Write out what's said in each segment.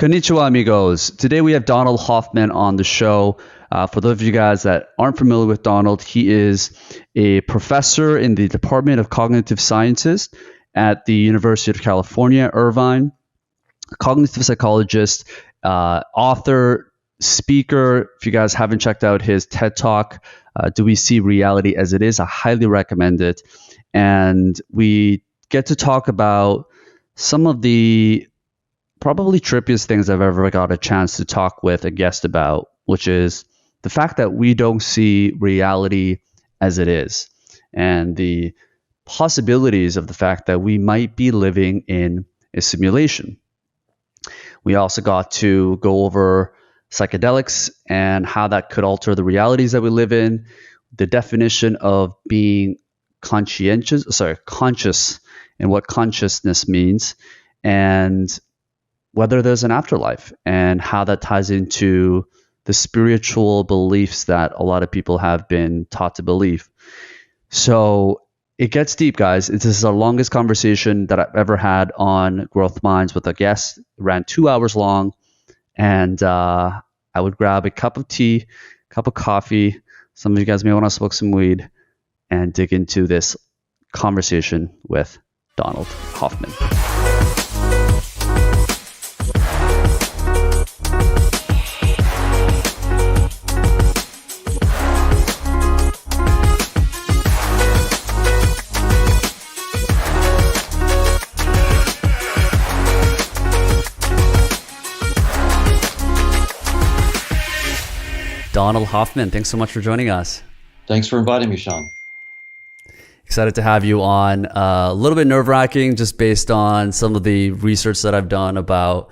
Konnichiwa, amigos. Today we have Donald Hoffman on the show. For those of you guys that aren't familiar with Donald, he is a professor in the Department of Cognitive Sciences at the University of California, Irvine, cognitive psychologist, author, speaker. If you guys haven't checked out his TED Talk, Do We See Reality as It Is? I highly recommend it. And we get to talk about some of the probably trippiest things I've ever got a chance to talk with a guest about, which is the fact that we don't see reality as it is, and the possibilities of the fact that we might be living in a simulation. We also got to go over psychedelics and how that could alter the realities that we live in, the definition of being conscious, and what consciousness means, and whether there's an afterlife and how that ties into the spiritual beliefs that a lot of people have been taught to believe. So it gets deep, guys. This is our longest conversation that I've ever had on Growth Minds with a guest. It ran 2 hours long, and I would grab a cup of tea, cup of coffee. Some of you guys may want to smoke some weed and dig into this conversation with Donald Hoffman. Donald Hoffman, thanks so much for joining us. Thanks for inviting me, Sean. Excited to have you on. A little bit nerve-wracking just based on some of the research that I've done about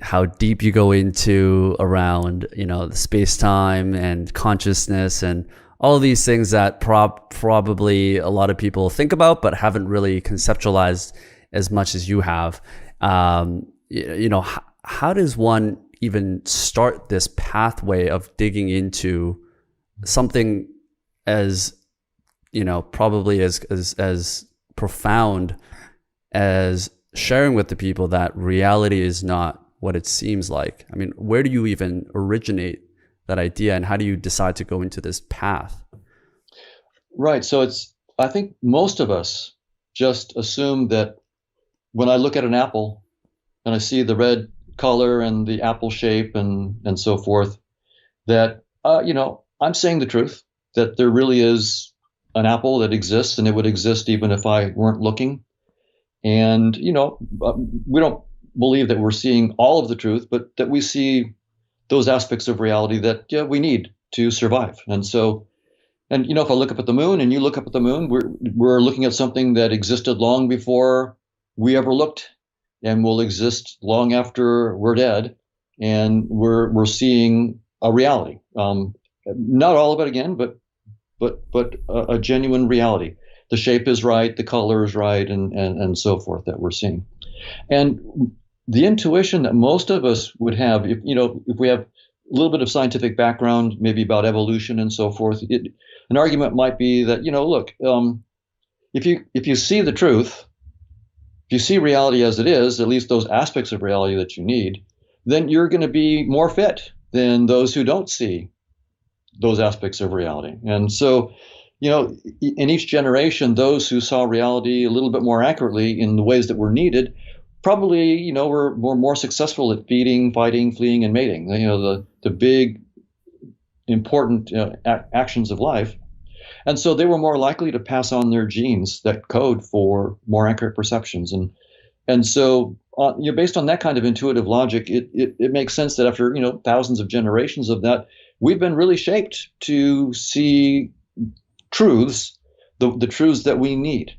how deep you go into around, the space-time and consciousness and all of these things that probably a lot of people think about but haven't really conceptualized as much as you have. How does one even start this pathway of digging into something as, probably as profound as sharing with the people that reality is not what it seems like? I mean, where do you even originate that idea, and how do you decide to go into this path? Right. So I think most of us just assume that when I look at an apple and I see the red color and the apple shape and so forth, that, I'm saying the truth, that there really is an apple that exists, and it would exist even if I weren't looking. And, we don't believe that we're seeing all of the truth, but that we see those aspects of reality that we need to survive. And so, if I look up at the moon and you look up at the moon, we're looking at something that existed long before we ever looked, and will exist long after we're dead, and we're seeing a reality. Not all of it again, but a genuine reality. The shape is right, the color is right, and so forth that we're seeing. And the intuition that most of us would have, if we have a little bit of scientific background, maybe about evolution and so forth, an argument might be that, look, if you see the truth, if you see reality as it is, at least those aspects of reality that you need, then you're going to be more fit than those who don't see those aspects of reality. And so, in each generation, those who saw reality a little bit more accurately in the ways that were needed, probably, were more successful at feeding, fighting, fleeing, and mating. The big, important actions of life. And so they were more likely to pass on their genes that code for more accurate perceptions. And so, based on that kind of intuitive logic, it makes sense that after, thousands of generations of that, we've been really shaped to see truths, the truths that we need.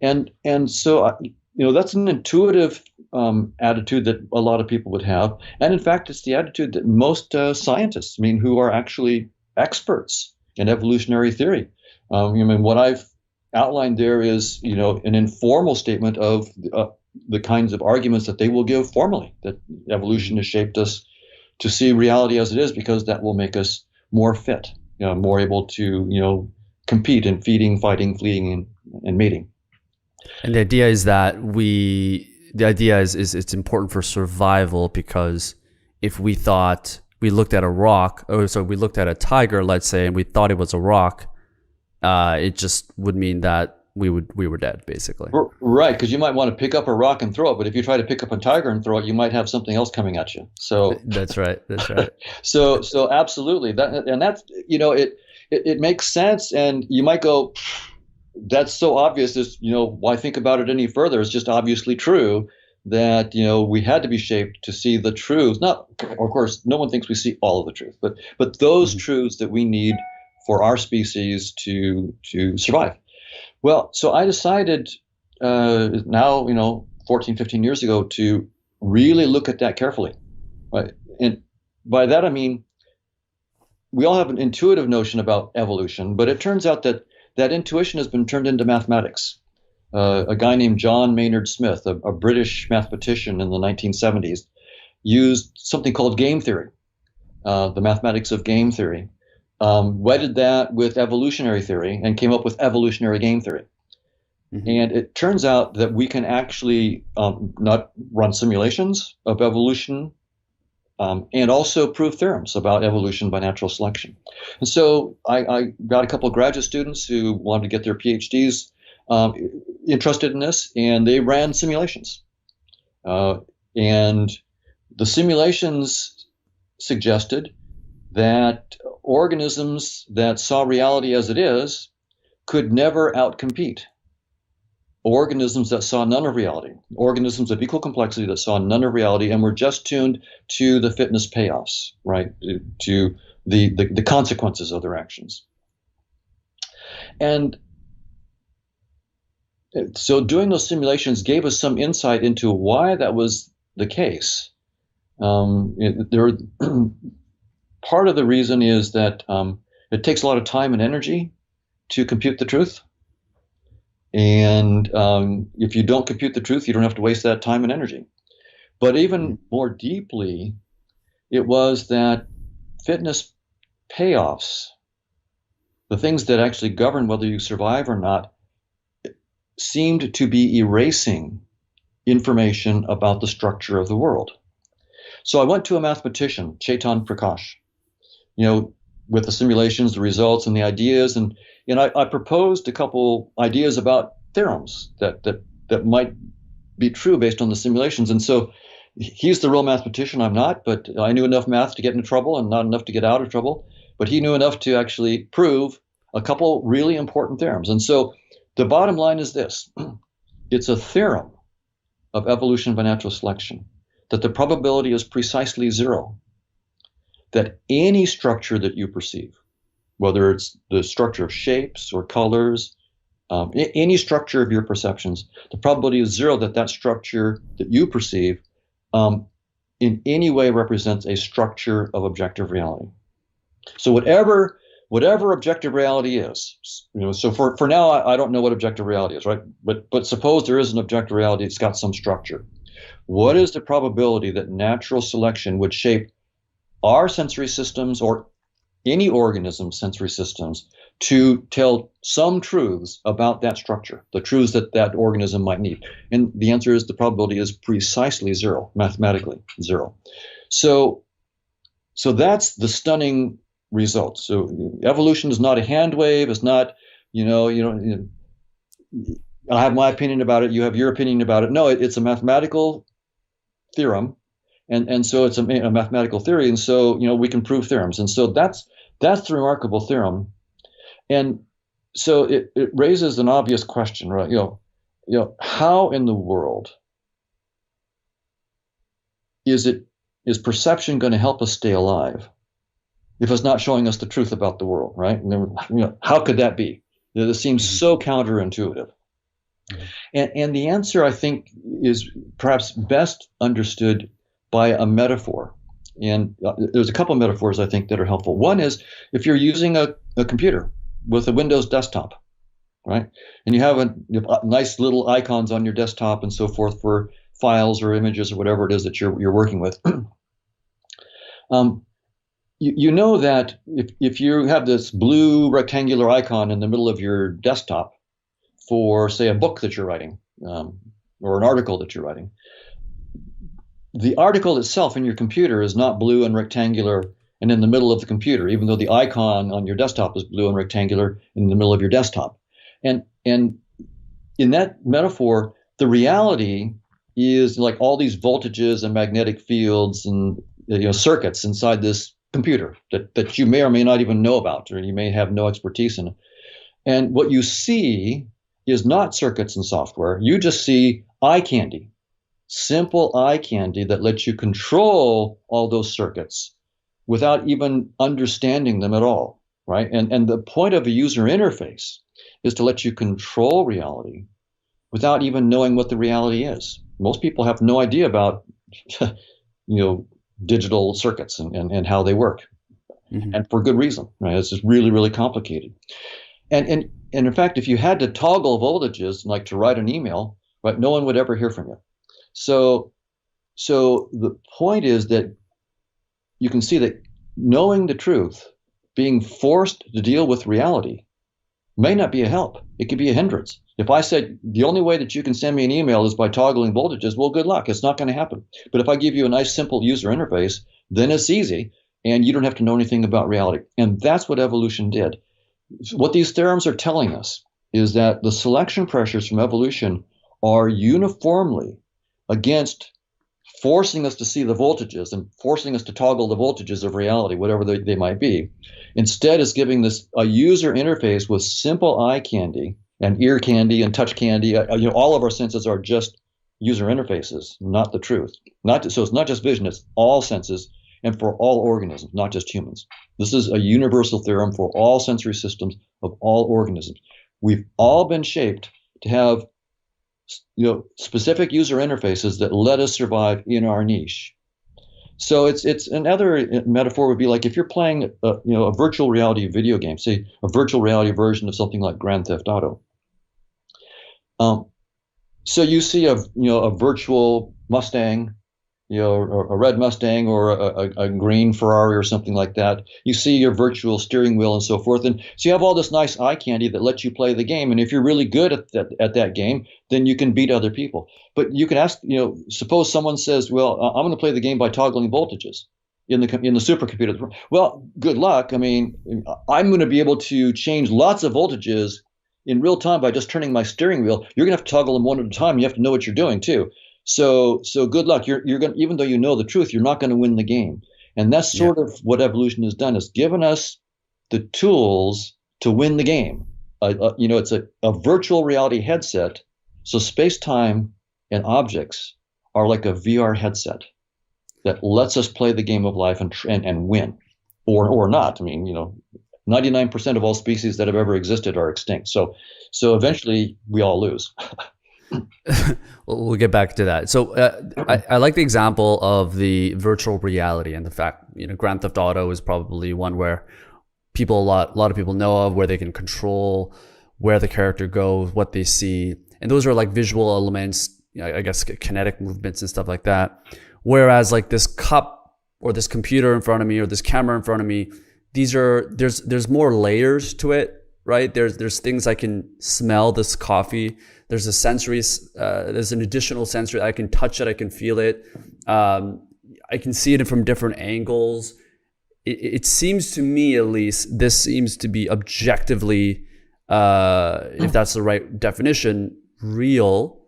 And so, that's an intuitive attitude that a lot of people would have. And in fact, it's the attitude that most scientists, who are actually experts in evolutionary theory. What I've outlined there is, an informal statement of the kinds of arguments that they will give formally, that evolution has shaped us to see reality as it is because that will make us more fit, more able to, compete in feeding, fighting, fleeing, and mating. And the idea is that we the idea is it's important for survival, because if we looked at a rock, or so we looked at a tiger, let's say, and we thought it was a rock, it just would mean that we were dead, basically. Right, because you might want to pick up a rock and throw it, but if you try to pick up a tiger and throw it, you might have something else coming at you. So that's right. That's right. so absolutely, that's it makes sense, and you might go, that's so obvious. This, why think about it any further? It's just obviously true that we had to be shaped to see the truths. Not, of course, no one thinks we see all of the truth, but those truths that we need for our species to survive. Well, so I decided now, 14, 15 years ago, to really look at that carefully. Right? And by that, I mean, we all have an intuitive notion about evolution, but it turns out that intuition has been turned into mathematics. A guy named John Maynard Smith, a British mathematician in the 1970s, used something called game theory, the mathematics of game theory, wedded that with evolutionary theory, and came up with evolutionary game theory. Mm-hmm. And it turns out that we can actually not run simulations of evolution, and also prove theorems about evolution by natural selection. And so I got a couple of graduate students who wanted to get their PhDs interested in this, and they ran simulations. And the simulations suggested that organisms that saw reality as it is could never outcompete organisms that saw none of reality, organisms of equal complexity that saw none of reality and were just tuned to the fitness payoffs, right, to the consequences of their actions. And so doing those simulations gave us some insight into why that was the case. Part of the reason is that it takes a lot of time and energy to compute the truth. And if you don't compute the truth, you don't have to waste that time and energy. But even more deeply, it was that fitness payoffs, the things that actually govern whether you survive or not, seemed to be erasing information about the structure of the world. So I went to a mathematician, Chetan Prakash, with the simulations, the results, and the ideas, and I proposed a couple ideas about theorems that might be true based on the simulations. And so he's the real mathematician, I'm not, but I knew enough math to get into trouble and not enough to get out of trouble. But he knew enough to actually prove a couple really important theorems. And so the bottom line is this: it's a theorem of evolution by natural selection that the probability is precisely zero that any structure that you perceive, whether it's the structure of shapes or colors, any structure of your perceptions, the probability is zero that structure that you perceive in any way represents a structure of objective reality. So whatever objective reality is, so for now, I don't know what objective reality is, right? But suppose there is an objective reality, it's got some structure. What is the probability that natural selection would shape our sensory systems, or any organism's sensory systems, to tell some truths about that structure, the truths that organism might need? And the answer is the probability is precisely zero, mathematically zero. So that's the stunning result. So evolution is not a hand wave. It's not, I have my opinion about it, you have your opinion about it. No, it's a mathematical theorem. And so it's a mathematical theory, and so we can prove theorems, and so that's the remarkable theorem. And so it raises an obvious question, right? How in the world is perception going to help us stay alive if it's not showing us the truth about the world, right? And how could that be? This seems so counterintuitive. And the answer, I think, is perhaps best understood by a metaphor. And there's a couple of metaphors I think that are helpful. One is if you're using a computer with a Windows desktop, right? And you have nice little icons on your desktop and so forth for files or images or whatever it is that you're working with. You know that if you have this blue rectangular icon in the middle of your desktop for, say, a book that you're writing, or an article that you're writing, the article itself in your computer is not blue and rectangular and in the middle of the computer, even though the icon on your desktop is blue and rectangular in the middle of your desktop. And in that metaphor, the reality is like all these voltages and magnetic fields and circuits inside this computer that you may or may not even know about, or you may have no expertise in. And what you see is not circuits and software. You just see eye candy, simple eye candy that lets you control all those circuits without even understanding them at all, right? And the point of a user interface is to let you control reality without even knowing what the reality is. Most people have no idea about digital circuits and how they work. Mm-hmm. And for good reason, right? It's just really, really complicated. And in fact, if you had to toggle voltages, like to write an email, right, no one would ever hear from you. So the point is that you can see that knowing the truth, being forced to deal with reality, may not be a help. It could be a hindrance. If I said the only way that you can send me an email is by toggling voltages, well, good luck. It's not going to happen. But if I give you a nice, simple user interface, then it's easy, and you don't have to know anything about reality. And that's what evolution did. What these theorems are telling us is that the selection pressures from evolution are uniformly against forcing us to see the voltages and forcing us to toggle the voltages of reality, whatever they might be. Instead, it's giving this a user interface with simple eye candy and ear candy and touch candy. All of our senses are just user interfaces, not the truth. So it's not just vision, it's all senses and for all organisms, not just humans. This is a universal theorem for all sensory systems of all organisms. We've all been shaped to have specific user interfaces that let us survive in our niche. So it's another metaphor would be like if you're playing a virtual reality video game, say a virtual reality version of something like Grand Theft Auto. So you see a virtual Mustang, a red Mustang or a green Ferrari or something like that. You see your virtual steering wheel and so forth. And so you have all this nice eye candy that lets you play the game. And if you're really good at that game, then you can beat other people. But you can ask, suppose someone says, well, I'm going to play the game by toggling voltages in the supercomputer. Well, good luck. I mean, I'm going to be able to change lots of voltages in real time by just turning my steering wheel. You're going to have to toggle them one at a time. You have to know what you're doing too. So good luck. You're going, even though you know the truth, you're not going to win the game. And that's sort of what evolution has done. It's given us the tools to win the game. It's a virtual reality headset. So space-time and objects are like a VR headset that lets us play the game of life and win, or not. I mean, 99% of all species that have ever existed are extinct. So eventually we all lose. We'll get back to that. So I like the example of the virtual reality and the fact, Grand Theft Auto is probably one where a lot of people know of, where they can control where the character goes, what they see. And those are like visual elements, I guess kinetic movements and stuff like that. Whereas like this cup or this computer in front of me or this camera in front of me, there's more layers to it, right? There's things I can smell this coffee. There's a sensory, there's an additional sensory. I can touch it, I can feel it. I can see it from different angles. It seems to me, at least, this seems to be objectively, if that's the right definition, real,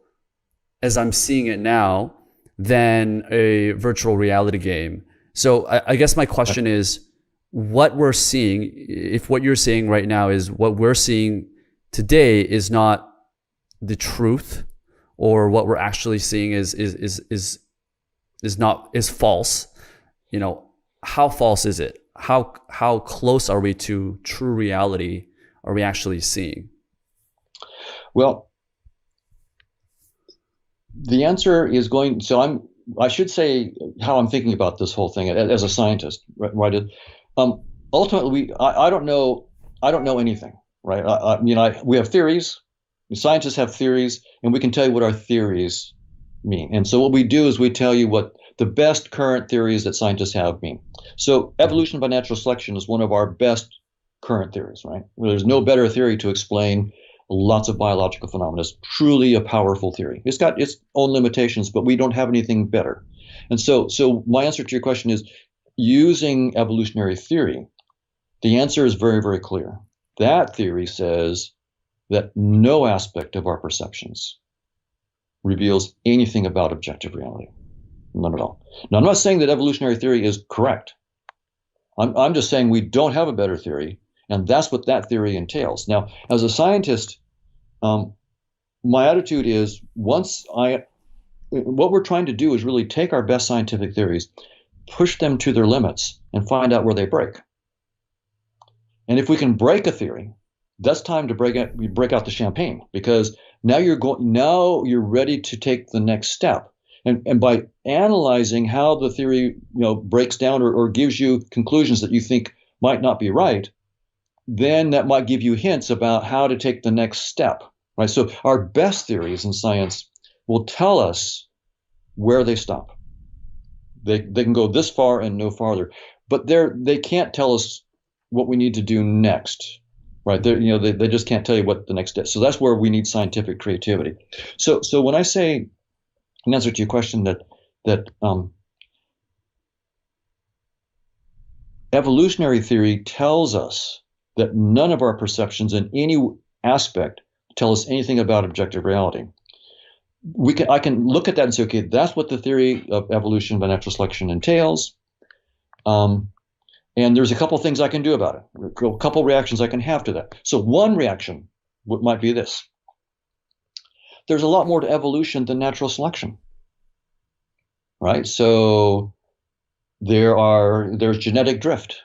as I'm seeing it now, than a virtual reality game. So I guess my question is, what we're seeing, if what you're saying right now is what we're seeing today is not the truth, or what we're actually seeing is false, how false is it? How close are we to true reality are we actually seeing? Well, the answer is I should say how I'm thinking about this whole thing as a scientist, right? Ultimately, I don't know anything, right? We have theories. Scientists have theories, and we can tell you what our theories mean. And so what we do is we tell you what the best current theories that scientists have mean. So evolution by natural selection is one of our best current theories, right? There's no better theory to explain lots of biological phenomena. It's truly a powerful theory. It's got its own limitations, but we don't have anything better. And so my answer to your question is, using evolutionary theory, the answer is very, very clear. That theory says that no aspect of our perceptions reveals anything about objective reality. None at all. Now, I'm not saying that evolutionary theory is correct. I'm just saying we don't have a better theory, and that's what that theory entails. Now, as a scientist, my attitude is what we're trying to do is really take our best scientific theories, push them to their limits, and find out where they break. And if we can break a theory, that's time to break out the champagne, because now you're ready to take the next step. And by analyzing how the theory breaks down or gives you conclusions that you think might not be right, then that might give you hints about how to take the next step. Right? So our best theories in science will tell us where they stop. They can go this far and no farther, but they can't tell us what we need to do next. Right? They just can't tell you what the next step. So that's where we need scientific creativity. So when I say, in answer to your question, that evolutionary theory tells us that none of our perceptions in any aspect tell us anything about objective reality. I can look at that and say, okay, that's what the theory of evolution by natural selection entails. And there's a couple of things I can do about it, a couple of reactions I can have to that. So one reaction might be this: there's a lot more to evolution than natural selection. Right? So there's genetic drift,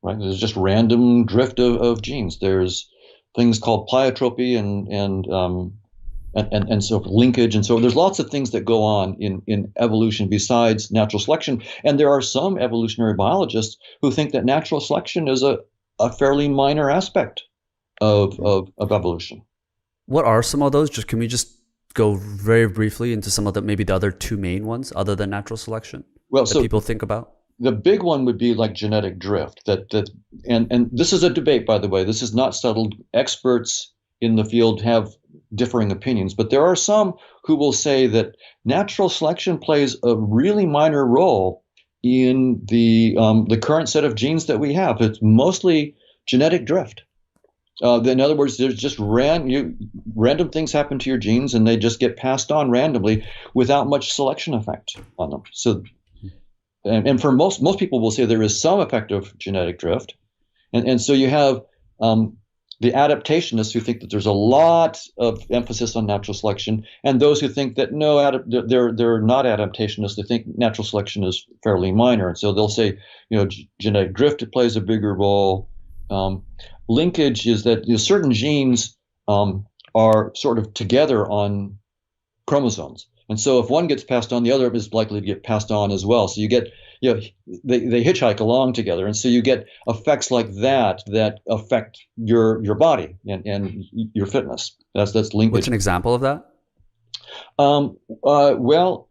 right? There's just random drift of genes. There's things called pleiotropy and so linkage, and so there's lots of things that go on in evolution besides natural selection. And there are some evolutionary biologists who think that natural selection is a fairly minor aspect of evolution. What are some of those? Can we just go very briefly into some of maybe the other two main ones other than natural selection that people think about? The big one would be like genetic drift. And this is a debate, by the way. This is not settled. Experts in the field have differing opinions, but there are some who will say that natural selection plays a really minor role in the current set of genes that we have. It's mostly genetic drift. In other words, there's just random things happen to your genes, and they just get passed on randomly without much selection effect on them. So, and for most people will say there is some effect of genetic drift, and so you have the adaptationists who think that there's a lot of emphasis on natural selection, and those who think that no, they're not adaptationists. They think natural selection is fairly minor, and so they'll say, genetic drift plays a bigger role. Linkage is that certain genes are sort of together on chromosomes, and so if one gets passed on, the other is likely to get passed on as well. So you get, they hitchhike along together, and so you get effects like that affect your body and your fitness. That's linkage. What's an example of that? Well,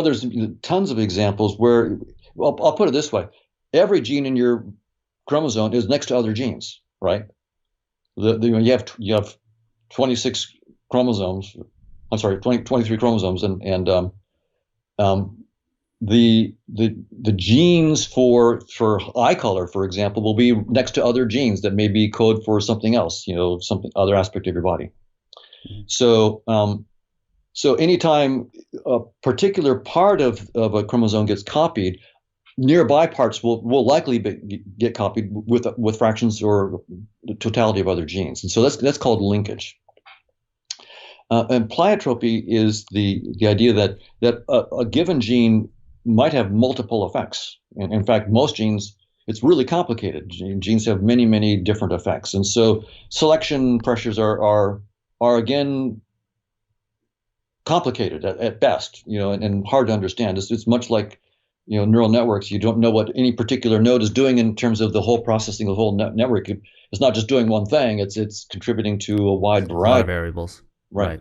there's tons of examples where. Well, I'll put it this way: every gene in your chromosome is next to other genes, right? You have 26 chromosomes. I'm sorry, 23 chromosomes, and the genes for eye color, for example, will be next to other genes that may be code for something else, something other aspect of your body. So anytime a particular part of a chromosome gets copied, nearby parts will likely get copied with fractions or the totality of other genes, and so that's called linkage. And pleiotropy is the idea that a given gene might have multiple effects. And in fact, most genes, it's really complicated. Genes have many different effects, and so selection pressures are again complicated at best, and hard to understand. It's much like neural networks. You don't know what any particular node is doing in terms of the whole processing of the whole network. It's not just doing one thing. It's contributing to a wide variety. A lot of variables. Right.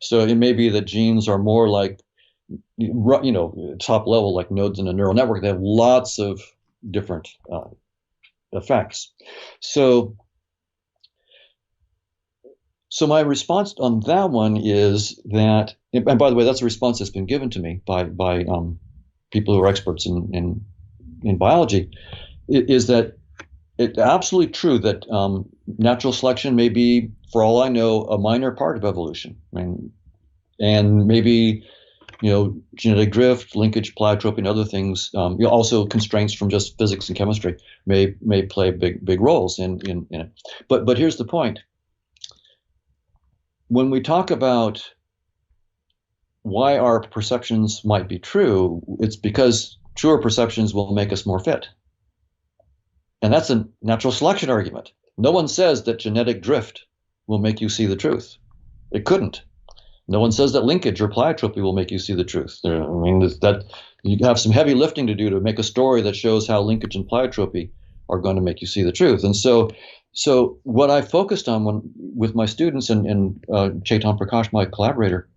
So it may be that genes are more like, top level, like nodes in a neural network. They have lots of different effects. So So my response on that one is that, and by the way, that's a response that's been given to me by people who are experts in biology, is that it's absolutely true that natural selection may be, for all I know, a minor part of evolution. I mean, and maybe genetic drift, linkage, pleiotropy, and other things. Also constraints from just physics and chemistry may play big roles in it. But here's the point: when we talk about why our perceptions might be true, it's because truer perceptions will make us more fit. And that's a natural selection argument. No one says that genetic drift will make you see the truth. It couldn't. No one says that linkage or pleiotropy will make you see the truth. I mean, that you have some heavy lifting to do to make a story that shows how linkage and pleiotropy are going to make you see the truth. And so what I focused on with my students and Chetan Prakash, my collaborator,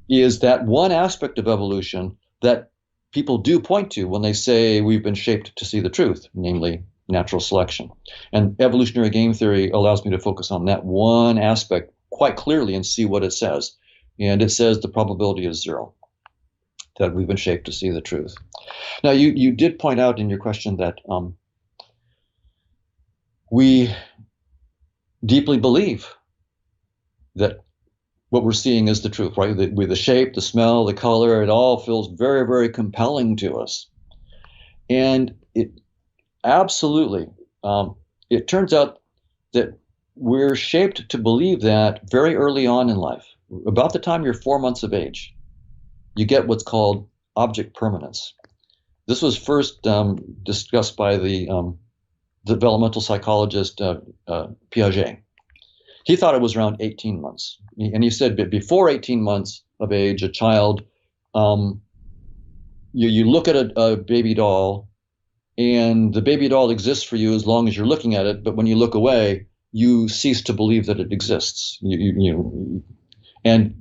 is that one aspect of evolution that people do point to when they say we've been shaped to see the truth, namely natural selection. And evolutionary game theory allows me to focus on that one aspect quite clearly and see what it says. And it says the probability is zero, that we've been shaped to see the truth. Now, you did point out in your question that we deeply believe that what we're seeing is the truth, right? The shape, the smell, the color, it all feels very, very compelling to us. And it absolutely, it turns out that we're shaped to believe that very early on in life. About the time you're 4 months of age, you get what's called object permanence. This was first discussed by the developmental psychologist Piaget. He thought it was around 18 months. And he said that before 18 months of age, a child, you look at a baby doll, and the baby doll exists for you as long as you're looking at it. But when you look away, you cease to believe that it exists. And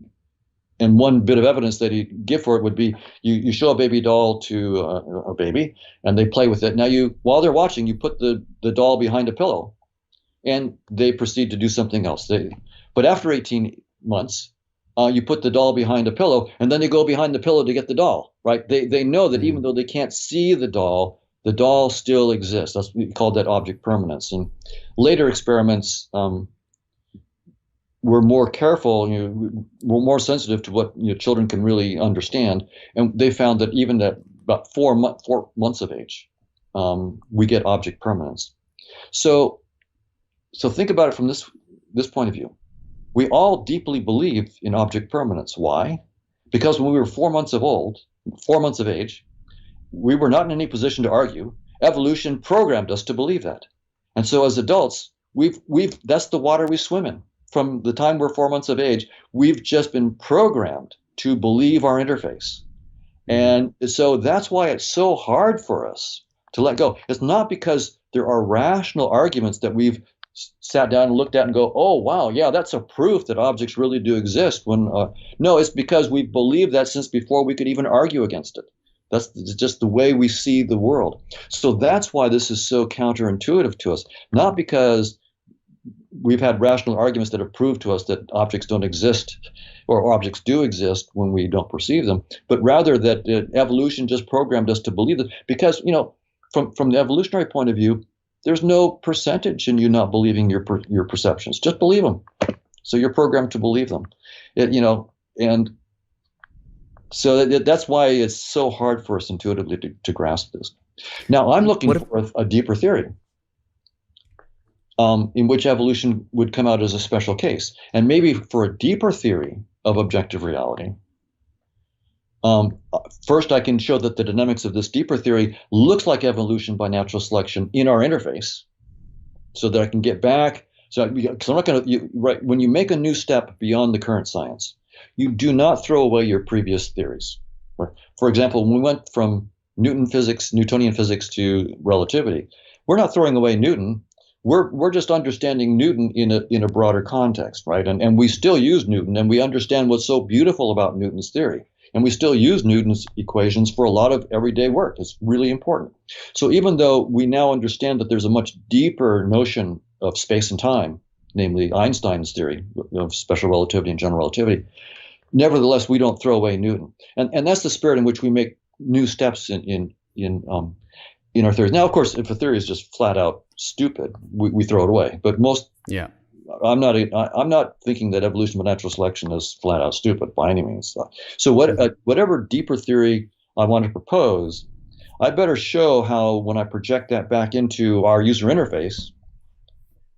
one bit of evidence that he'd give for it would be you show a baby doll to a baby, and they play with it. Now while they're watching, you put the doll behind a pillow, and they proceed to do something else. But after 18 months, you put the doll behind a pillow, and then they go behind the pillow to get the doll, right? They know that even though they can't see the doll still exists. That's we called that object permanence. And later experiments were more careful, were more sensitive to what children can really understand, and they found that even at about 4 months of age, we get object permanence. So think about it from this point of view. We all deeply believe in object permanence. Why? Because when we were 4 months of age, we were not in any position to argue. Evolution programmed us to believe that. And so as adults, that's the water we swim in. From the time we're 4 months of age, we've just been programmed to believe our interface. And so that's why it's so hard for us to let go. It's not because there are rational arguments that we've sat down and looked at and go, oh, wow, yeah, that's a proof that objects really do exist. No, it's because we've believed that since before we could even argue against it. That's just the way we see the world. So that's why this is so counterintuitive to us, not because we've had rational arguments that have proved to us that objects don't exist or objects do exist when we don't perceive them, but rather that evolution just programmed us to believe it. Because, from the evolutionary point of view, there's no percentage in you not believing your perceptions. Just believe them. So you're programmed to believe them. And so that's why it's so hard for us intuitively to grasp this. Now, I'm looking for a deeper theory in which evolution would come out as a special case. And maybe for a deeper theory of objective reality, first I can show that the dynamics of this deeper theory looks like evolution by natural selection in our interface, so that I can get back. Because I'm not going to, right, when you make a new step beyond the current science, you do not throw away your previous theories. For example, when we went from Newtonian physics to relativity, we're not throwing away Newton. We're just understanding Newton in a broader context, right? And we still use Newton, and we understand what's so beautiful about Newton's theory. And we still use Newton's equations for a lot of everyday work. It's really important. So even though we now understand that there's a much deeper notion of space and time namely Einstein's theory of special relativity and general relativity. Nevertheless, we don't throw away Newton, and that's the spirit in which we make new steps in our theories. Now, of course, if a theory is just flat out stupid, we throw it away. But most, Yeah. I'm not thinking that evolution by natural selection is flat out stupid by any means. So whatever deeper theory I want to propose, I better show how when I project that back into our user interface,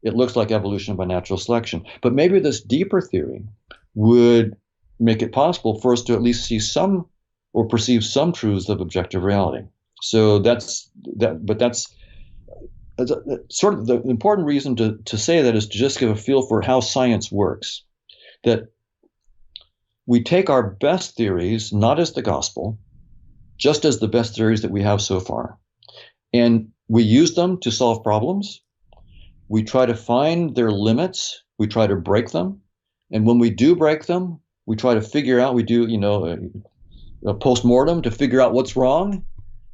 it looks like evolution by natural selection. But maybe this deeper theory would make it possible for us to at least see some or perceive some truths of objective reality. So that's sort of the important reason to say that is to just give a feel for how science works. That we take our best theories, not as the gospel, just as the best theories that we have so far. And we use them to solve problems. We try to find their limits. We try to break them. And when we do break them, we try to figure out, we do, a post-mortem to figure out what's wrong.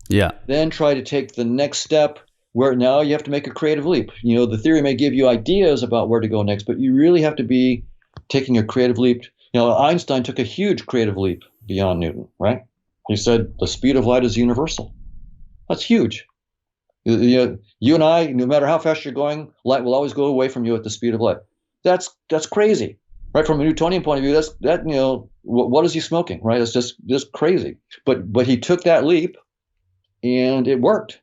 Yeah. Then try to take the next step where now you have to make a creative leap. The theory may give you ideas about where to go next, but you really have to be taking a creative leap. Einstein took a huge creative leap beyond Newton, right? He said the speed of light is universal. That's huge. You and I, no matter how fast you're going, light will always go away from you at the speed of light. That's crazy, right? From a Newtonian point of view, what is he smoking, right? It's just crazy. But he took that leap, and it worked.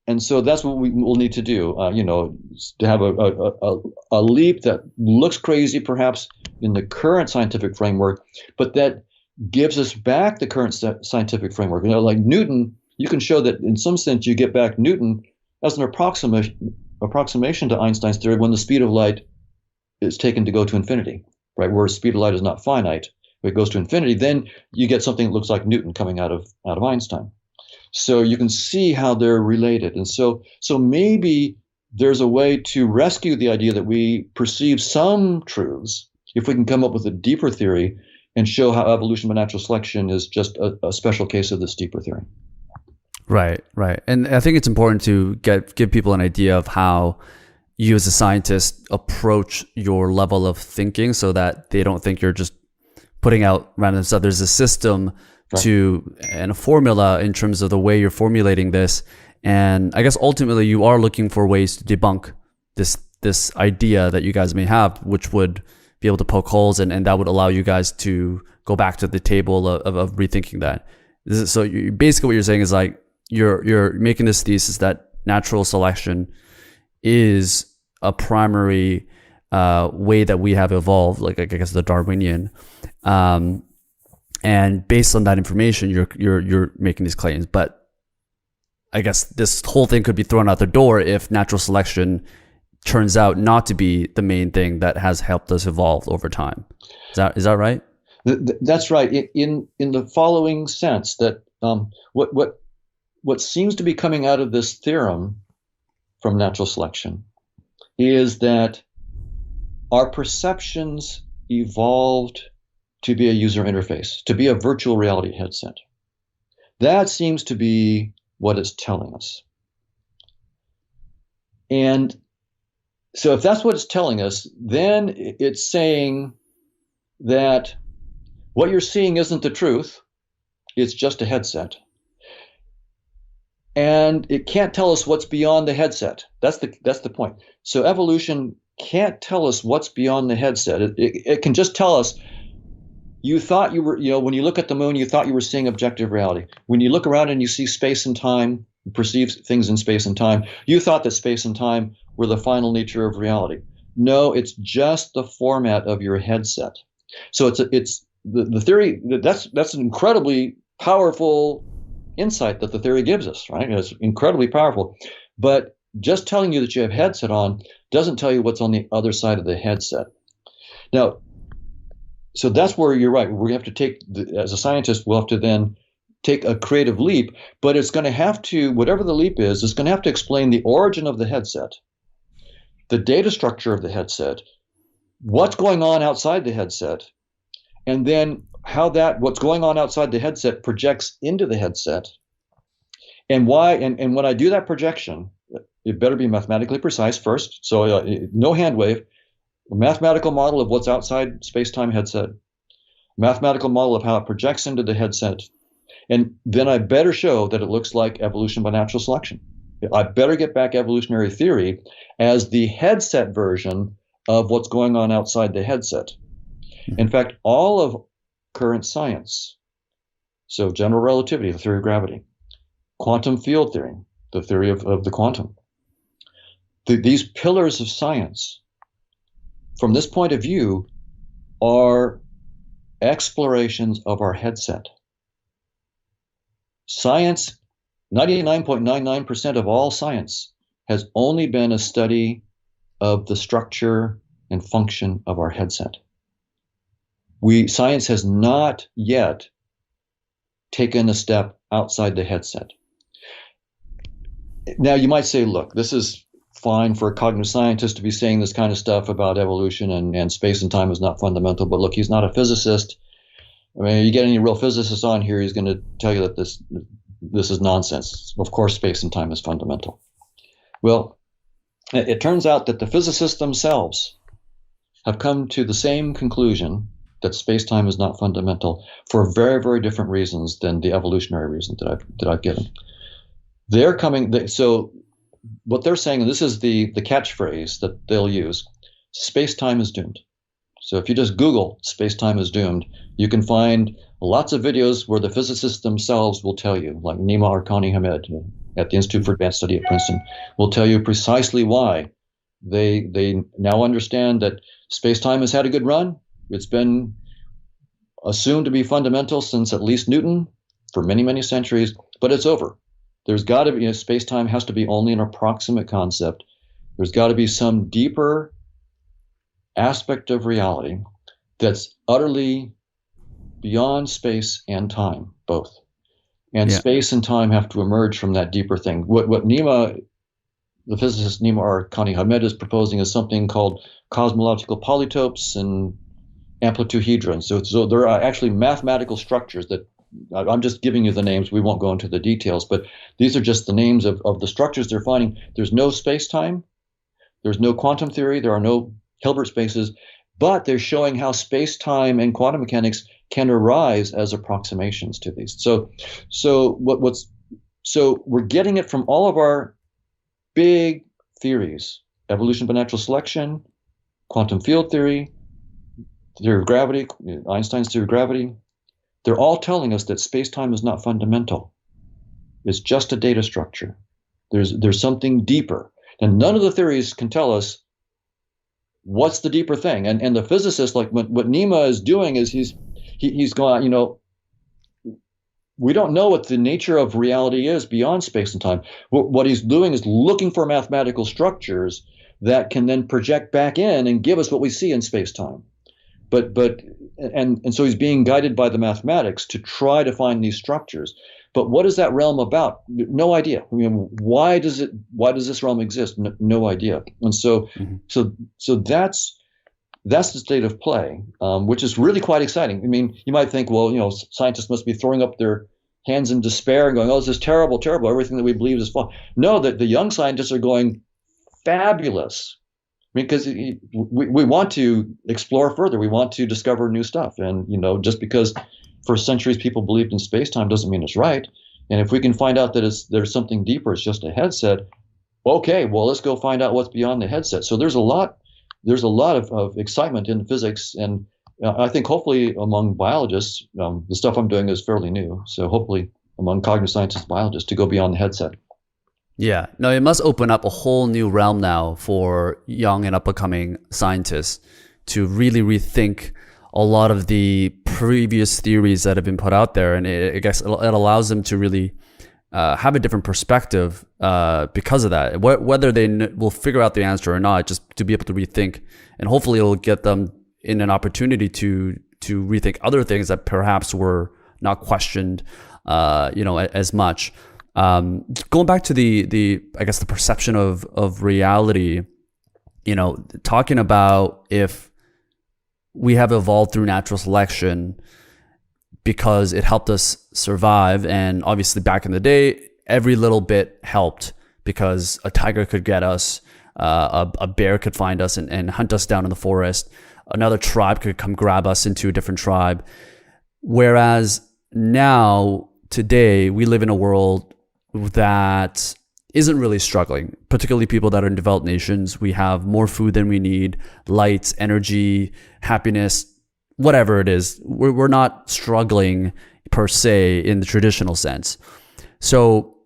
And so that's what we will need to do, to have a leap that looks crazy perhaps in the current scientific framework, but that gives us back the current scientific framework. Like Newton, you can show that in some sense you get back Newton as an approximation to Einstein's theory when the speed of light is taken to go to infinity, right? Where the speed of light is not finite, but it goes to infinity, then you get something that looks like Newton coming out of Einstein. So you can see how they're related. And so maybe there's a way to rescue the idea that we perceive some truths if we can come up with a deeper theory and show how evolution by natural selection is just a special case of this deeper theory. Right. And I think it's important to give people an idea of how you as a scientist approach your level of thinking so that they don't think you're just putting out random stuff. There's a system and a formula in terms of the way you're formulating this. And I guess ultimately you are looking for ways to debunk this idea that you guys may have, which would be able to poke holes and that would allow you guys to go back to the table of rethinking that. So basically what you're saying is like you're making this thesis that natural selection is a primary way that we have evolved, like I guess the Darwinian. And based on that information, you're making these claims. But I guess this whole thing could be thrown out the door if natural selection turns out not to be the main thing that has helped us evolve over time. Is that right? That's right. In the following sense, that what seems to be coming out of this theorem from natural selection is that our perceptions evolved to be a user interface, to be a virtual reality headset. That seems to be what it's telling us. And so if that's what it's telling us, then it's saying that what you're seeing isn't the truth, it's just a headset. And it can't tell us what's beyond the headset. That's the point. So evolution can't tell us what's beyond the headset. It can just tell us, you thought you were, when you look at the moon, you thought you were seeing objective reality. When you look around and you see space and time, you perceive things in space and time, you thought that space and time were the final nature of reality. No, it's just the format of your headset. So it's the theory, that's an incredibly powerful insight that the theory gives us, right? It's incredibly powerful. But just telling you that you have headset on doesn't tell you what's on the other side of the headset. Now, so that's where you're right. We have to take, as a scientist, we'll have to then take a creative leap, but it's going to have to, whatever the leap is, it's going to have to explain the origin of the headset, the data structure of the headset, what's going on outside the headset, and then how what's going on outside the headset projects into the headset, and why. And when I do that projection, it better be mathematically precise first. So no hand wave. A mathematical model of what's outside space-time headset. Mathematical model of how it projects into the headset. And then I better show that it looks like evolution by natural selection. I better get back evolutionary theory as the headset version of what's going on outside the headset. In fact, all of current science, so general relativity, the theory of gravity, quantum field theory, the theory of the quantum, these pillars of science, from this point of view, are explorations of our headset. Science, 99.99% of all science, has only been a study of the structure and function of our headset. Science has not yet taken a step outside the headset. Now, you might say, look, this is fine for a cognitive scientist to be saying this kind of stuff about evolution and space and time is not fundamental, but look, he's not a physicist. I mean, you get any real physicist on here, he's going to tell you that this is nonsense. Of course, space and time is fundamental. Well, it turns out that the physicists themselves have come to the same conclusion that space-time is not fundamental for very, very different reasons than the evolutionary reason that I've given. They're coming. So what they're saying, and this is the catchphrase that they'll use: space-time is doomed. So if you just Google space-time is doomed, you can find lots of videos where the physicists themselves will tell you, like Nima Arkani Hamed at the Institute for Advanced Study at Princeton, will tell you precisely why they now understand that space-time has had a good run. It's been assumed to be fundamental since at least Newton for many, many centuries, but it's over. There's got to be, space-time has to be only an approximate concept. There's got to be some deeper aspect of reality that's utterly beyond space and time, both. And space and time have to emerge from that deeper thing. What Nima, the physicist Nima Arkani Hamed, is proposing is something called cosmological polytopes and amplituhedrons. So there are actually mathematical structures that, I'm just giving you the names, we won't go into the details, but these are just the names of the structures they're finding. There's no space-time, there's no quantum theory, there are no Hilbert spaces, but they're showing how space-time and quantum mechanics can arise as approximations to these. So we're getting it from all of our big theories: evolution by natural selection, quantum field theory, theory of gravity, Einstein's theory of gravity. They're all telling us that space-time is not fundamental. It's just a data structure. There's something deeper. And none of the theories can tell us what's the deeper thing. And the physicist, like what Nima is doing, is he's going, we don't know what the nature of reality is beyond space and time. What he's doing is looking for mathematical structures that can then project back in and give us what we see in space-time. And so he's being guided by the mathematics to try to find these structures. But what is that realm about? No idea. I mean, why does this realm exist? No idea. And so that's the state of play, which is really quite exciting. I mean, you might think, well, scientists must be throwing up their hands in despair and going, "Oh, this is terrible, terrible. Everything that we believe is false." No, the young scientists are going, "Fabulous." Because we want to explore further. We want to discover new stuff. And, just because for centuries people believed in space-time doesn't mean it's right. And if we can find out that there's something deeper, it's just a headset, okay, well, let's go find out what's beyond the headset. So there's a lot of excitement in physics. And I think hopefully among biologists, the stuff I'm doing is fairly new. So hopefully among cognitive scientists, biologists, to go beyond the headset. Yeah, no, it must open up a whole new realm now for young and up-and-coming scientists to really rethink a lot of the previous theories that have been put out there. And I guess it allows them to really have a different perspective because of that. Whether they will figure out the answer or not, just to be able to rethink. And hopefully it'll get them in an opportunity to rethink other things that perhaps were not questioned as much. Going back to the I guess the perception of reality, talking about if we have evolved through natural selection because it helped us survive, and obviously back in the day every little bit helped because a tiger could get us, a bear could find us and hunt us down in the forest. Another tribe could come grab us into a different tribe. Whereas now, today, we live in a world that isn't really struggling, particularly people that are in developed nations. We have more food than we need, light, energy, happiness, whatever it is. We're not struggling per se in the traditional sense. So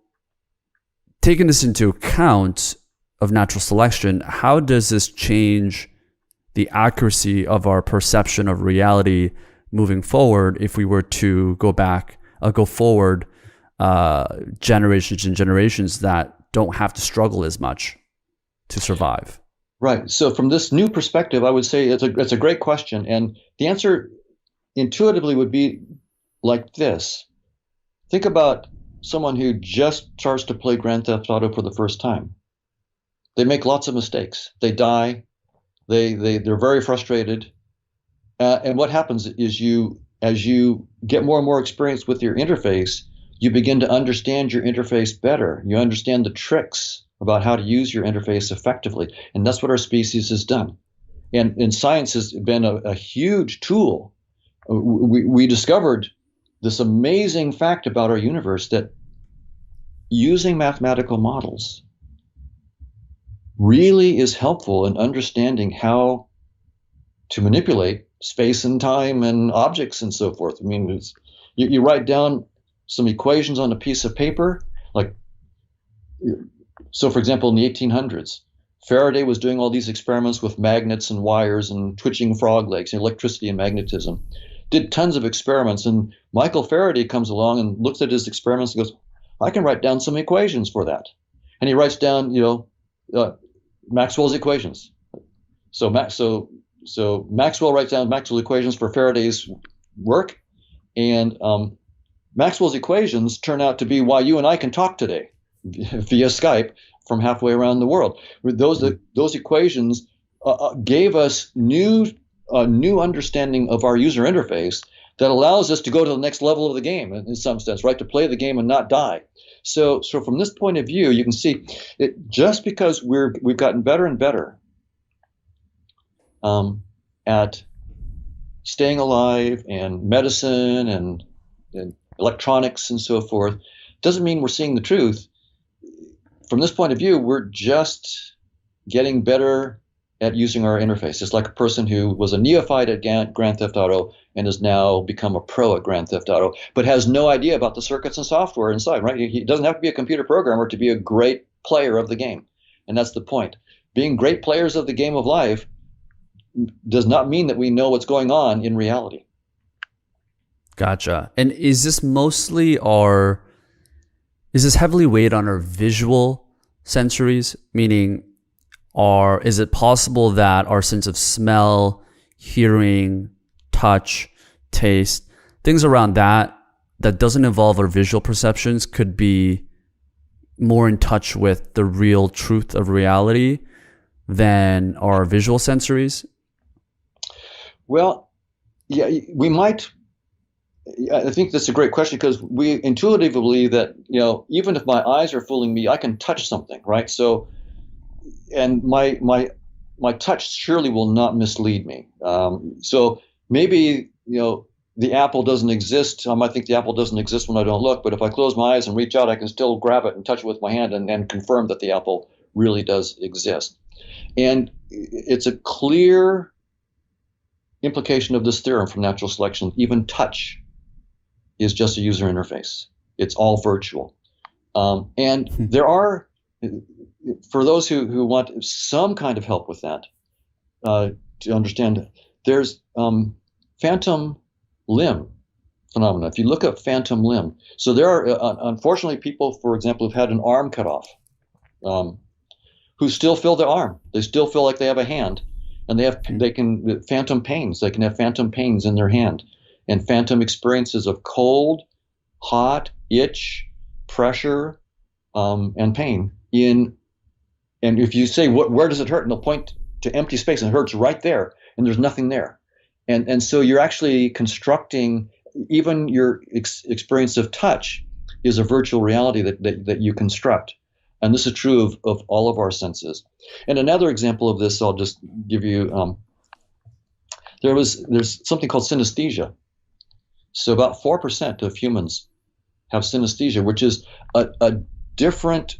taking this into account of natural selection, how does this change the accuracy of our perception of reality moving forward if we were to go forward generations and generations that don't have to struggle as much to survive? Right. So from this new perspective, I would say it's a great question. And the answer intuitively would be like this. Think about someone who just starts to play Grand Theft Auto for the first time. They make lots of mistakes. They die. They're very frustrated. And what happens is as you get more and more experience with your interface, you begin to understand your interface better. You understand the tricks about how to use your interface effectively. And that's what our species has done. And science has been a huge tool. We discovered this amazing fact about our universe, that using mathematical models really is helpful in understanding how to manipulate space and time and objects and so forth. I mean, you write down some equations on a piece of paper, so for example, in the 1800s, Faraday was doing all these experiments with magnets and wires and twitching frog legs, electricity and magnetism. Did tons of experiments, and Michael Faraday comes along and looks at his experiments and goes, I can write down some equations for that. And he writes down, Maxwell's equations. So Maxwell writes down Maxwell's equations for Faraday's work, and Maxwell's equations turn out to be why you and I can talk today via Skype from halfway around the world. Those equations gave us new understanding of our user interface that allows us to go to the next level of the game in some sense, right? To play the game and not die. So from this point of view, you can see it just because we've gotten better and better at staying alive and medicine and electronics and so forth, doesn't mean we're seeing the truth. From this point of view, we're just getting better at using our interface. It's like a person who was a neophyte at Grand Theft Auto and has now become a pro at Grand Theft Auto, but has no idea about the circuits and software inside, right? He doesn't have to be a computer programmer to be a great player of the game. And that's the point. Being great players of the game of life does not mean that we know what's going on in reality. Gotcha. And is this heavily weighted on our visual sensories? Meaning, is it possible that our sense of smell, hearing, touch, taste, things around that doesn't involve our visual perceptions could be more in touch with the real truth of reality than our visual sensories? Well, yeah, we might. I think that's a great question, because we intuitively believe that, even if my eyes are fooling me, I can touch something, right? So, and my touch surely will not mislead me. So maybe, the apple doesn't exist. I might think the apple doesn't exist when I don't look, but if I close my eyes and reach out, I can still grab it and touch it with my hand and confirm that the apple really does exist. And it's a clear implication of this theorem from natural selection. Even touch is just a user interface. It's all virtual. And there are, for those who want some kind of help with that, to understand, there's phantom limb phenomena. If you look up phantom limb, so there are unfortunately people, for example, who've had an arm cut off, who still feel their arm. They still feel like they have a hand, and they can phantom pains. They can have phantom pains in their hand, and phantom experiences of cold, hot, itch, pressure, and pain. And if you say, where does it hurt? And they'll point to empty space, and it hurts right there, and there's nothing there. And so you're actually constructing, even your experience of touch is a virtual reality that you construct. And this is true of all of our senses. And another example of this, I'll just give you. There's something called synesthesia. So about 4% of humans have synesthesia, which is a different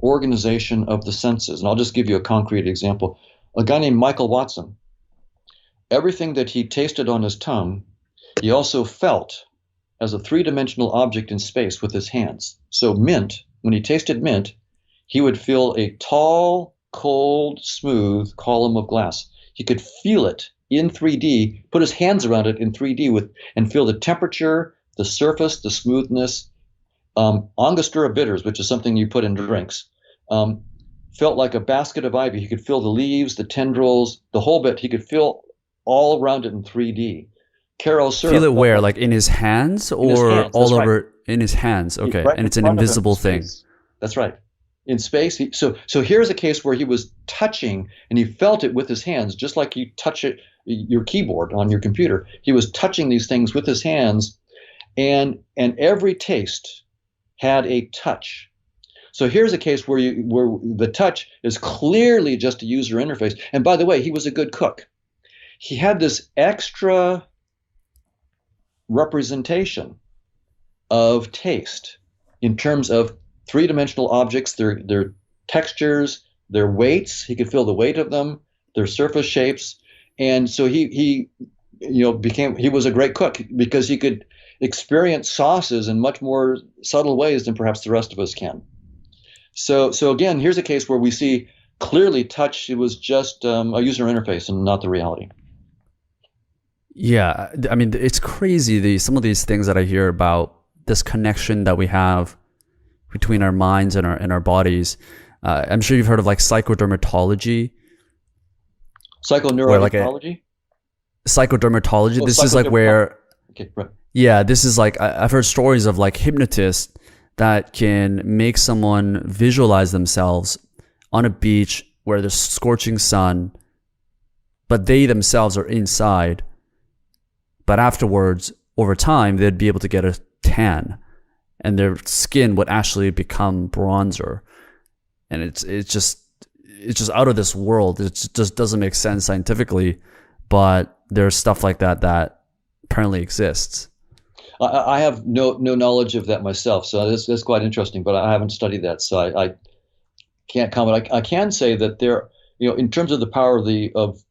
organization of the senses. And I'll just give you a concrete example. A guy named Michael Watson, everything that he tasted on his tongue, he also felt as a three-dimensional object in space with his hands. So mint, when he tasted mint, he would feel a tall, cold, smooth column of glass. He could feel it in 3D, put his hands around it in 3D and feel the temperature, the surface, the smoothness. Angostura bitters, which is something you put in drinks, felt like a basket of ivy. He could feel the leaves, the tendrils, the whole bit. He could feel all around it in 3D. Caro syrup. Feel it where? Like in his hands or his hands, all over? Right. In his hands. Okay. Right, and it's an invisible thing. That's right. In space. So here's a case where he was touching and he felt it with his hands, just like you touch it, your keyboard on your computer. He was touching these things with his hands, and every taste had a touch. So here's a case where the touch is clearly just a user interface. And by the way, he was a good cook. He had this extra representation of taste in terms of three-dimensional objects, their textures, their weights. He could feel the weight of them, their surface shapes. And so he was a great cook because he could experience sauces in much more subtle ways than perhaps the rest of us can. So again, here's a case where we see clearly touch. It was just a user interface and not the reality. Yeah, I mean, it's crazy, some of these things that I hear about this connection that we have between our minds and our bodies. I'm sure you've heard of like psychodermatology. Psychoneuroimmunology? Psychodermatology. This is like where... Okay, right. Yeah, this is like, I've heard stories of like hypnotists that can make someone visualize themselves on a beach where there's scorching sun, but they themselves are inside. But afterwards, over time, they'd be able to get a tan and their skin would actually become bronzer. And it's just out of this world. It just doesn't make sense scientifically, but there's stuff like that apparently exists. I have no knowledge of that myself, so that's quite interesting, but I haven't studied that, so I can't comment. I can say that there, in terms of the power of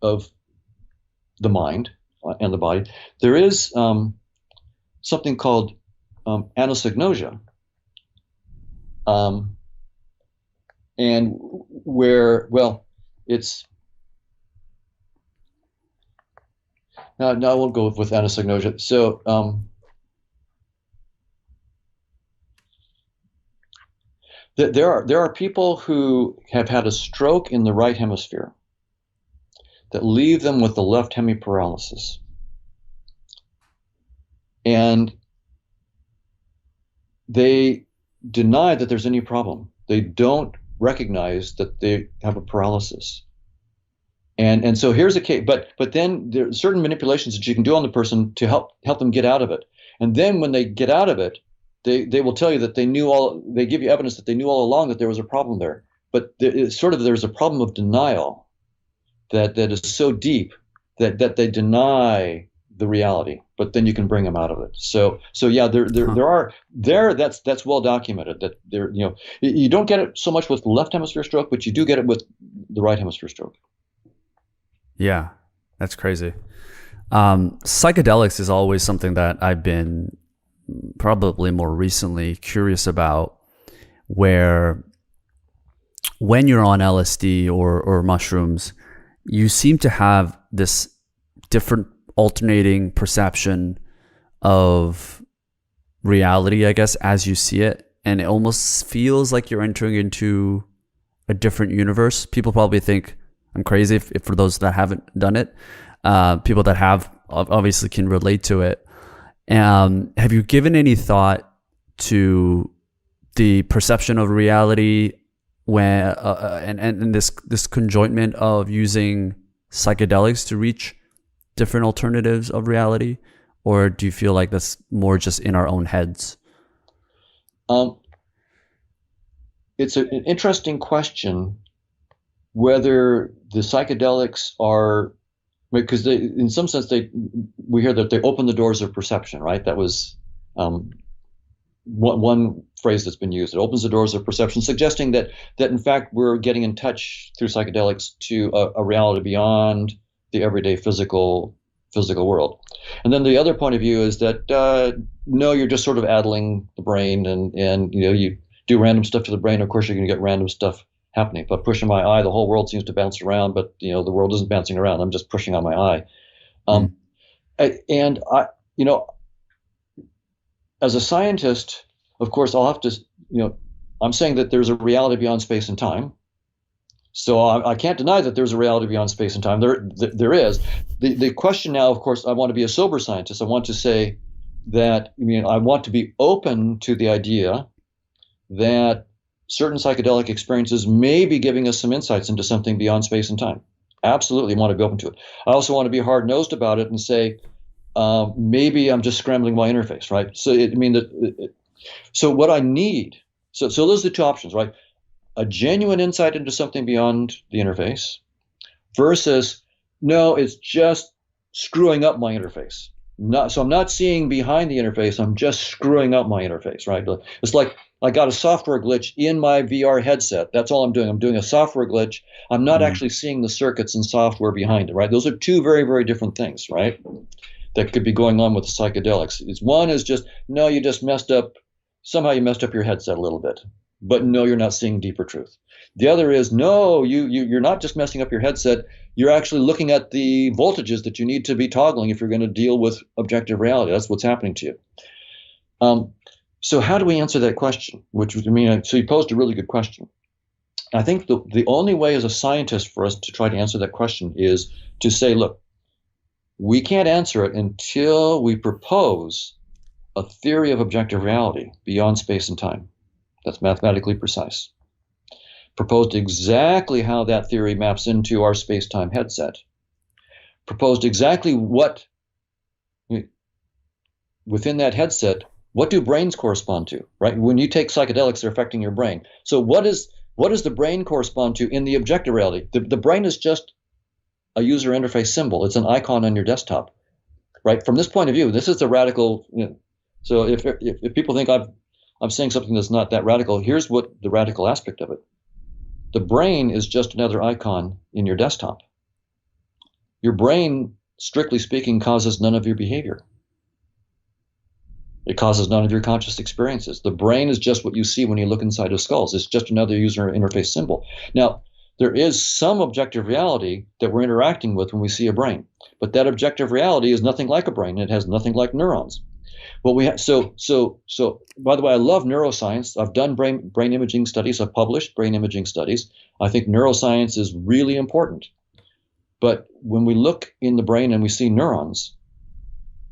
the mind and the body, there is something called anosognosia, and where, well, it's no, I won't go with anosognosia. So there are people who have had a stroke in the right hemisphere that leave them with the left hemiparalysis. And they deny that there's any problem. They don't recognize that they have a paralysis. And so here's a case, but then there are certain manipulations that you can do on the person to help them get out of it. And then when they get out of it, they will tell you that they give you evidence that they knew all along that there was a problem there. But there's a problem of denial that is so deep that they deny the reality, but then you can bring them out of it. So yeah, that's well documented that there, you don't get it so much with left hemisphere stroke, but you do get it with the right hemisphere stroke. Yeah, that's crazy. Psychedelics is always something that I've been probably more recently curious about, where when you're on LSD or mushrooms, you seem to have this different alternating perception of reality, I guess, as you see it. And it almost feels like you're entering into a different universe. People probably think I'm crazy if for those that haven't done it. People that have obviously can relate to it. Have you given any thought to the perception of reality when and this conjointment of using psychedelics to reach different alternatives of reality, or do you feel like that's more just in our own heads? it's an interesting question whether the psychedelics are, because they, in some sense, we hear that they open the doors of perception, right? That was um, one phrase that's been used. It opens the doors of perception, suggesting that in fact we're getting in touch through psychedelics to a reality beyond the everyday physical world. And then the other point of view is that no, you're just sort of addling the brain, and you do random stuff to the brain. Of course, you're going to get random stuff happening. If I'm pushing my eye, the whole world seems to bounce around, but the world isn't bouncing around. I'm just pushing on my eye. Mm. Um, and I, as a scientist, of course, I'll have to, I'm saying that there's a reality beyond space and time. So I can't deny that there's a reality beyond space and time. There is. The question now, of course, I want to be a sober scientist. I want to say that, I want to be open to the idea that certain psychedelic experiences may be giving us some insights into something beyond space and time. Absolutely want to be open to it. I also want to be hard-nosed about it and say, maybe I'm just scrambling my interface, right? So what I need, so those are the two options, right? A genuine insight into something beyond the interface versus no, it's just screwing up my interface. So I'm not seeing behind the interface, I'm just screwing up my interface, right? It's like I got a software glitch in my VR headset. That's all I'm doing. I'm doing a software glitch. I'm not Mm. actually seeing the circuits and software behind it, right? Those are two very, very different things, right? That could be going on with the psychedelics. One is just, no, you just messed up, somehow you messed up your headset a little bit, but no, you're not seeing deeper truth. The other is, no, you're not just messing up your headset, you're actually looking at the voltages that you need to be toggling if you're going to deal with objective reality. That's what's happening to you. So how do we answer that question? So you posed a really good question. I think the only way as a scientist for us to try to answer that question is to say, look, we can't answer it until we propose a theory of objective reality beyond space and time that's mathematically precise. Proposed exactly how that theory maps into our space-time headset. Proposed exactly what, within that headset, what do brains correspond to, right? When you take psychedelics, they're affecting your brain. So what does the brain correspond to in the objective reality? The brain is just a user interface symbol. It's an icon on your desktop, right? From this point of view, this is the radical. So if people think I'm saying something that's not that radical, here's what the radical aspect of it. The brain is just another icon in your desktop. Your brain, strictly speaking, causes none of your behavior. It causes none of your conscious experiences. The brain is just what you see when you look inside of skulls. It's just another user interface symbol. Now, there is some objective reality that we're interacting with when we see a brain, but that objective reality is nothing like a brain. It has nothing like neurons. Well, so by the way, I love neuroscience. I've done brain imaging studies. I've published brain imaging studies. I think neuroscience is really important. But when we look in the brain and we see neurons,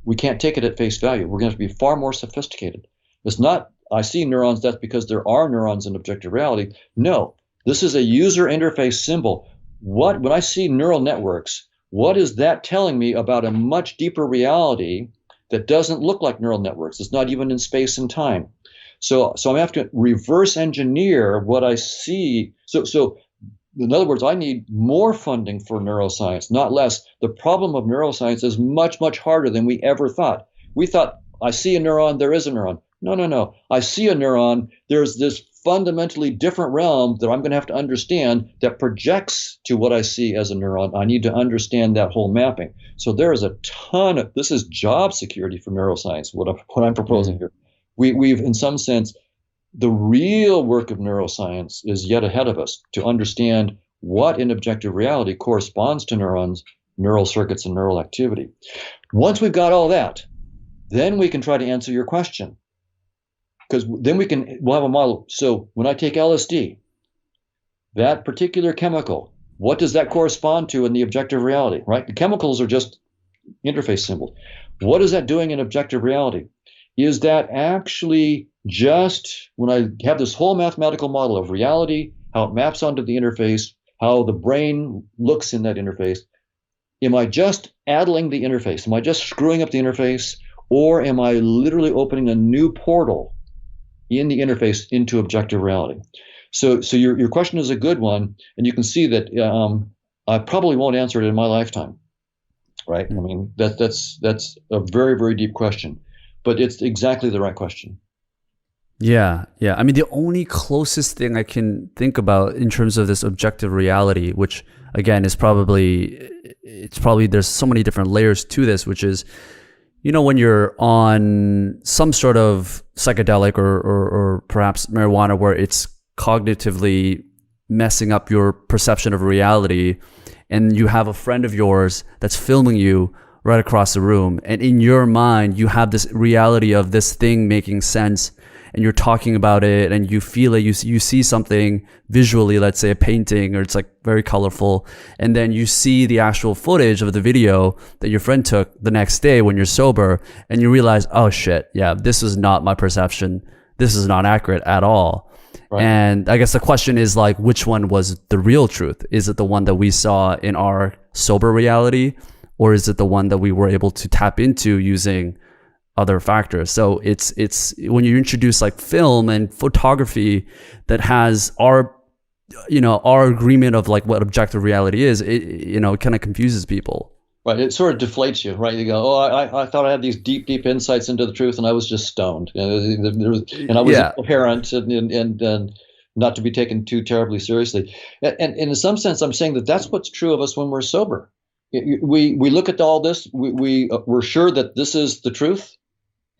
we can't take it at face value. We're going to have to be far more sophisticated. It's not, I see neurons, that's because there are neurons in objective reality. No, this is a user interface symbol. When I see neural networks, what is that telling me about a much deeper reality that doesn't look like neural networks? It's not even in space and time. So I'm going to have to reverse engineer what I see. So in other words, I need more funding for neuroscience, not less. The problem of neuroscience is much, much harder than we ever thought. We thought, I see a neuron, there is a neuron. No. I see a neuron, there's this fundamentally different realm that I'm going to have to understand that projects to what I see as a neuron. I need to understand that whole mapping. So there is a ton of, this is job security for neuroscience, what I'm proposing here. We've, in some sense, the real work of neuroscience is yet ahead of us to understand what in objective reality corresponds to neurons, neural circuits, and neural activity. Once we've got all that, then we can try to answer your question. Because then we'll have a model. So when I take LSD, that particular chemical, what does that correspond to in the objective reality, right? The chemicals are just interface symbols. What is that doing in objective reality? Is that actually just when I have this whole mathematical model of reality, how it maps onto the interface, how the brain looks in that interface, am I just addling the interface? Am I just screwing up the interface? Or am I literally opening a new portal in the interface into objective reality? So your question is a good one, and you can see that I probably won't answer it in my lifetime, right? I Mm. mean that's a very very deep question, but it's exactly the right question. Yeah, yeah. I mean, the only closest thing I can think about in terms of this objective reality, which again is probably, it's probably, there's so many different layers to this, which is, when you're on some sort of psychedelic or perhaps marijuana where it's cognitively messing up your perception of reality, and you have a friend of yours that's filming you right across the room, and in your mind you have this reality of this thing making sense, and you're talking about it, and you feel it, you see something visually, let's say a painting, or it's like very colorful, and then you see the actual footage of the video that your friend took the next day when you're sober, and you realize, oh shit, yeah, this is not my perception, this is not accurate at all. Right. And I guess the question is, like, which one was the real truth? Is it the one that we saw in our sober reality, or is it the one that we were able to tap into using other factors? So it's when you introduce like film and photography that has our agreement of like what objective reality is, it kind of confuses people. Right. It sort of deflates you, right? You go, oh, I thought I had these deep, deep insights into the truth, and I was just stoned. And I was Yeah. incoherent and not to be taken too terribly seriously. And in some sense, I'm saying that that's what's true of us when we're sober. We look at all this, we're sure that this is the truth.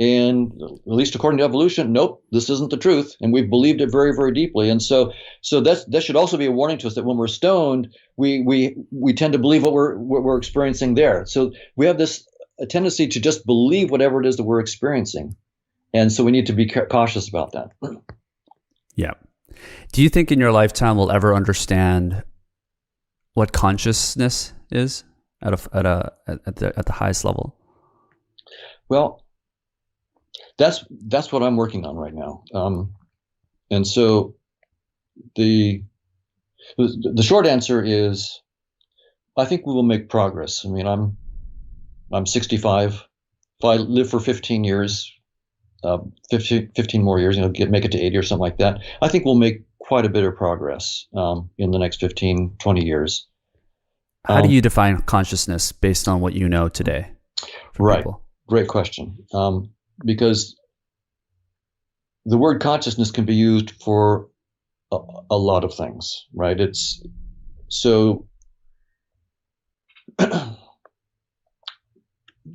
And at least according to evolution, nope, this isn't the truth, and we've believed it very, very deeply. And so that should also be a warning to us that when we're stoned, we tend to believe what we're experiencing there. So we have this a tendency to just believe whatever it is that we're experiencing, and so we need to be cautious about that. Yeah. Do you think in your lifetime we'll ever understand what consciousness is at the highest level? Well, that's what I'm working on right now. And so the short answer is I think we will make progress. I mean, I'm 65. If I live for 15 years, 15 more years, make it to 80 or something like that, I think we'll make quite a bit of progress in the next 15, 20 years. How do you define consciousness based on what you know today? Right. People? Great question. Because the word consciousness can be used for a lot of things, right? It's so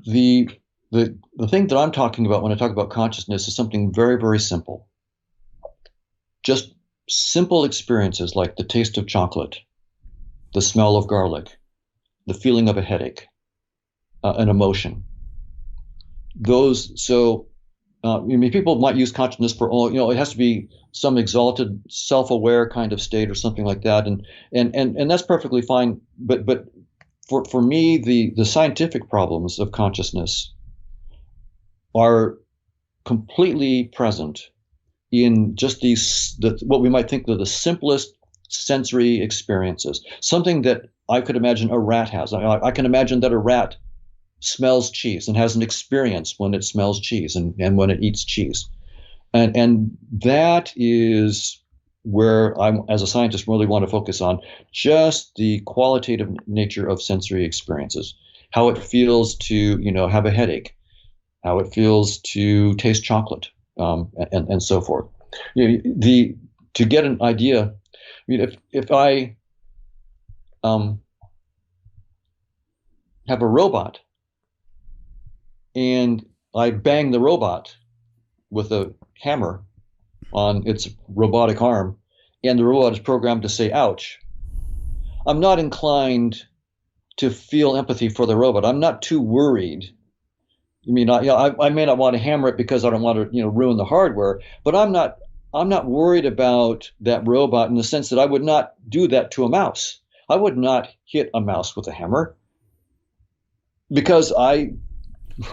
the thing that I'm talking about when I talk about consciousness is something very, very simple. Just simple experiences like the taste of chocolate, the smell of garlic, the feeling of a headache, an emotion. I mean, people might use consciousness for all, it has to be some exalted, self-aware kind of state or something like that, and that's perfectly fine. But for me, the scientific problems of consciousness are completely present in just what we might think of the simplest sensory experiences. Something that I could imagine a rat has. I can imagine that a rat smells cheese and has an experience when it smells cheese and when it eats cheese. And that is where I'm, as a scientist, really want to focus on just the qualitative nature of sensory experiences, how it feels to, have a headache, how it feels to taste chocolate, and so forth. To get an idea, I mean, if I have a robot and I bang the robot with a hammer on its robotic arm, and the robot is programmed to say ouch, I'm not inclined to feel empathy for the robot. I'm not too worried. I mean, I may not want to hammer it because I don't want to, ruin the hardware, but I'm not worried about that robot in the sense that I would not do that to a mouse. I would not hit a mouse with a hammer because I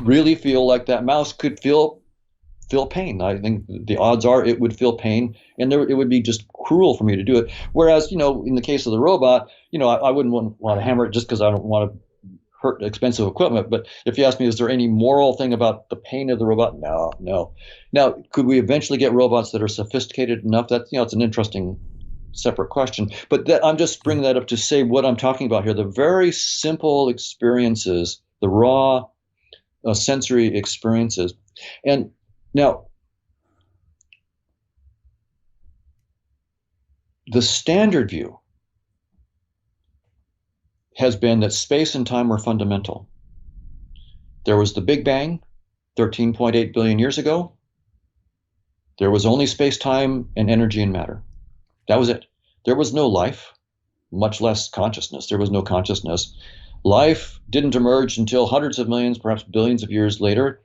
really feel like that mouse could feel pain. I think the odds are it would feel pain, and it would be just cruel for me to do it. Whereas, in the case of the robot, I wouldn't want to hammer it just because I don't want to hurt expensive equipment. But if you ask me, is there any moral thing about the pain of the robot? No. Now, could we eventually get robots that are sophisticated enough? That it's an interesting separate question. But I'm just bringing that up to say what I'm talking about here. The very simple experiences, the raw sensory experiences. And now, the standard view has been that space and time were fundamental. There was the Big Bang 13.8 billion years ago. There was only space, time, and energy and matter. That was it. There was no life, much less consciousness. There was no consciousness. Life didn't emerge until hundreds of millions, perhaps billions of years later.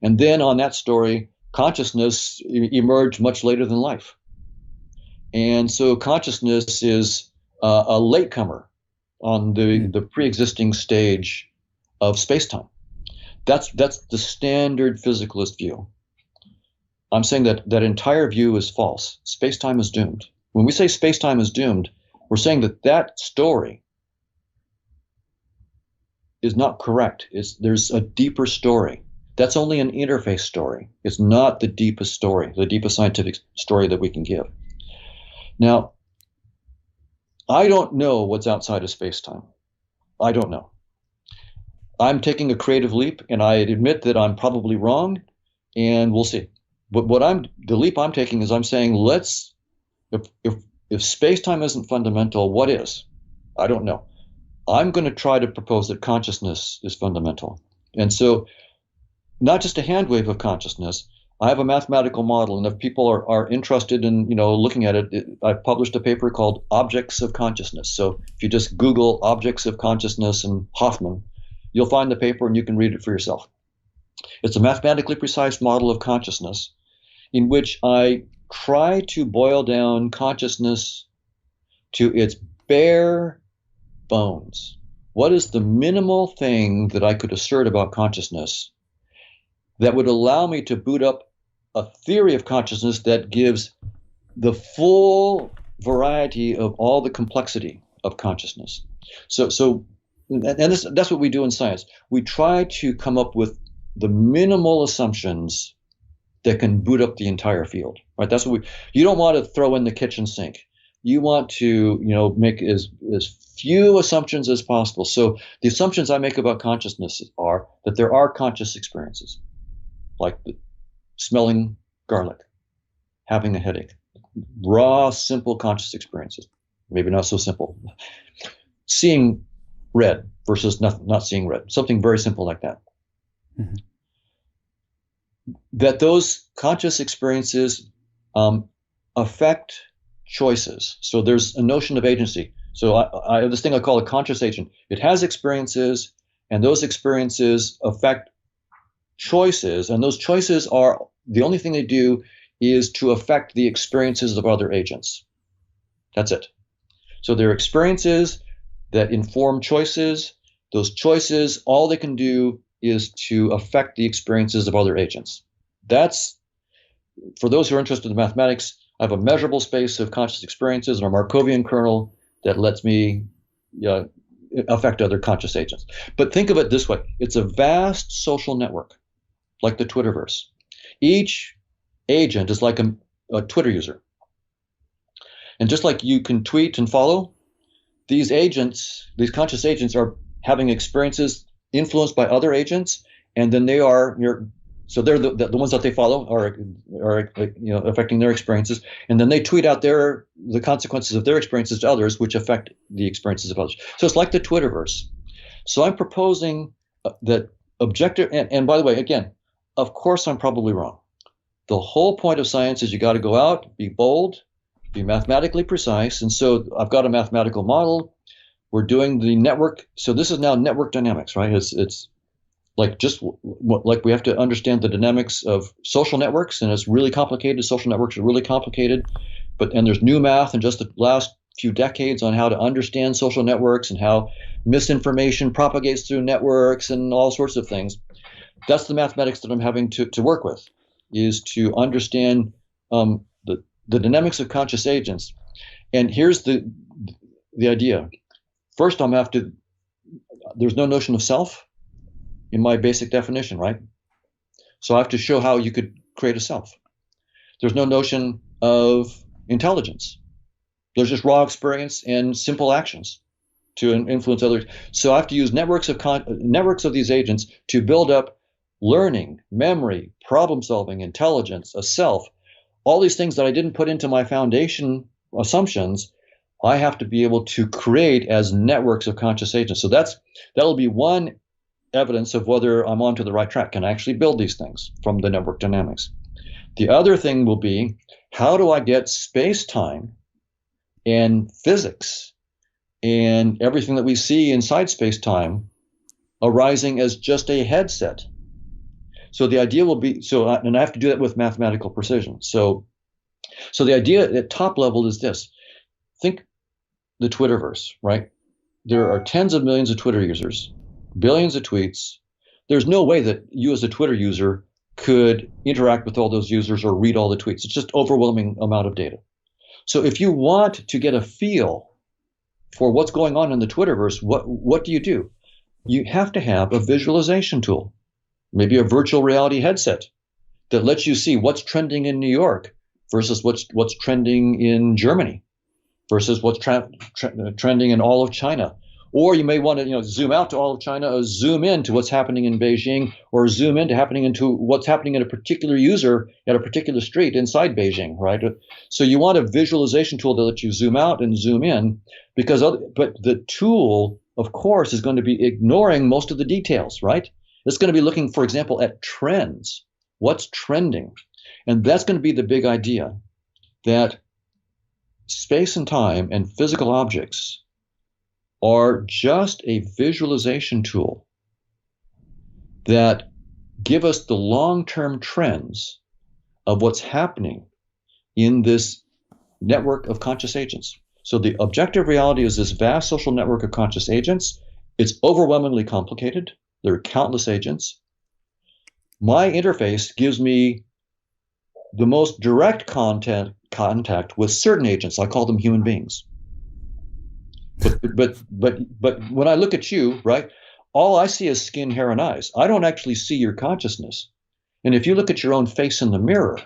And then on that story, consciousness emerged much later than life. And so consciousness is a latecomer on the pre-existing stage of space-time. That's the standard physicalist view. I'm saying that entire view is false. Space-time is doomed. When we say space-time is doomed, we're saying that story is not correct. There's a deeper story. That's only an interface story. It's not the deepest story, the deepest scientific story that we can give. Now, I don't know what's outside of space-time. I don't know. I'm taking a creative leap, and I admit that I'm probably wrong, and we'll see. But the leap I'm taking is I'm saying if space-time isn't fundamental, what is? I don't know. I'm going to try to propose that consciousness is fundamental. And so not just a hand wave of consciousness, I have a mathematical model, and if people are interested in looking at it, I've published a paper called Objects of Consciousness. So if you just Google Objects of Consciousness and Hoffman, you'll find the paper and you can read it for yourself. It's a mathematically precise model of consciousness in which I try to boil down consciousness to its bare bones. What is the minimal thing that I could assert about consciousness that would allow me to boot up a theory of consciousness that gives the full variety of all the complexity of consciousness? That's what we do in science. We try to come up with the minimal assumptions that can boot up the entire field, right? That's what you don't want to throw in the kitchen sink. You want to, make as few assumptions as possible. So the assumptions I make about consciousness are that there are conscious experiences, like smelling garlic, having a headache, raw, simple conscious experiences. Maybe not so simple. Seeing red versus not seeing red, something very simple like that. Mm-hmm. That those conscious experiences affect choices. So there's a notion of agency. So I have this thing I call a conscious agent. It has experiences, and those experiences affect choices, and those choices are the only thing they do is to affect the experiences of other agents. That's it. So they're experiences that inform choices. Those choices, all they can do is to affect the experiences of other agents. That's, for those who are interested in mathematics, I have a measurable space of conscious experiences and a Markovian kernel that lets me affect other conscious agents. But think of it this way. It's a vast social network, like the Twitterverse. Each agent is like a Twitter user. And just like you can tweet and follow, these conscious agents are having experiences influenced by other agents, and then they're the ones that they follow are affecting their experiences, and then they tweet out the consequences of their experiences to others, which affect the experiences of others. So it's like the Twitterverse. So I'm proposing that objective, and by the way, again, of course I'm probably wrong. The whole point of science is you got to go out, be bold, be mathematically precise, and so I've got a mathematical model. We're doing the network. So this is now network dynamics, right? It's like like we have to understand the dynamics of social networks, and it's really complicated. Social networks are really complicated, and there's new math in just the last few decades on how to understand social networks and how misinformation propagates through networks and all sorts of things. That's the mathematics that I'm having to work with, is to understand the dynamics of conscious agents. And here's the idea. First, there's no notion of self in my basic definition, right? So I have to show how you could create a self. There's no notion of intelligence. There's just raw experience and simple actions to influence others. So I have to use networks of these agents to build up learning, memory, problem solving, intelligence, a self, all these things that I didn't put into my foundation assumptions. I have to be able to create as networks of conscious agents. So that'll be one evidence of whether I'm onto the right track. Can I actually build these things from the network dynamics? The other thing will be, how do I get space time and physics and everything that we see inside space time arising as just a headset? So the idea will be, and I have to do that with mathematical precision. So the idea at top level is this: think the Twitterverse, right? There are tens of millions of Twitter users, billions of tweets. There's no way that you as a Twitter user could interact with all those users or read all the tweets. It's just overwhelming amount of data. So if you want to get a feel for what's going on in the Twitterverse, what do? You have to have a visualization tool, maybe a virtual reality headset that lets you see what's trending in New York versus what's trending in Germany versus what's trending in all of China. Or you may want to zoom out to all of China, or zoom in to what's happening in Beijing, or zoom into what's happening in a particular user at a particular street inside Beijing, right? So you want a visualization tool that lets you zoom out and zoom in, but the tool, of course, is going to be ignoring most of the details, right? It's going to be looking, for example, at trends. What's trending? And that's going to be the big idea, that space and time and physical objects are just a visualization tool that give us the long-term trends of what's happening in this network of conscious agents. So the objective reality is this vast social network of conscious agents. It's overwhelmingly complicated. There are countless agents. My interface gives me the most direct contact with certain agents. I call them human beings. But when I look at you, right, all I see is skin, hair, and eyes. I don't actually see your consciousness. And if you look at your own face in the mirror,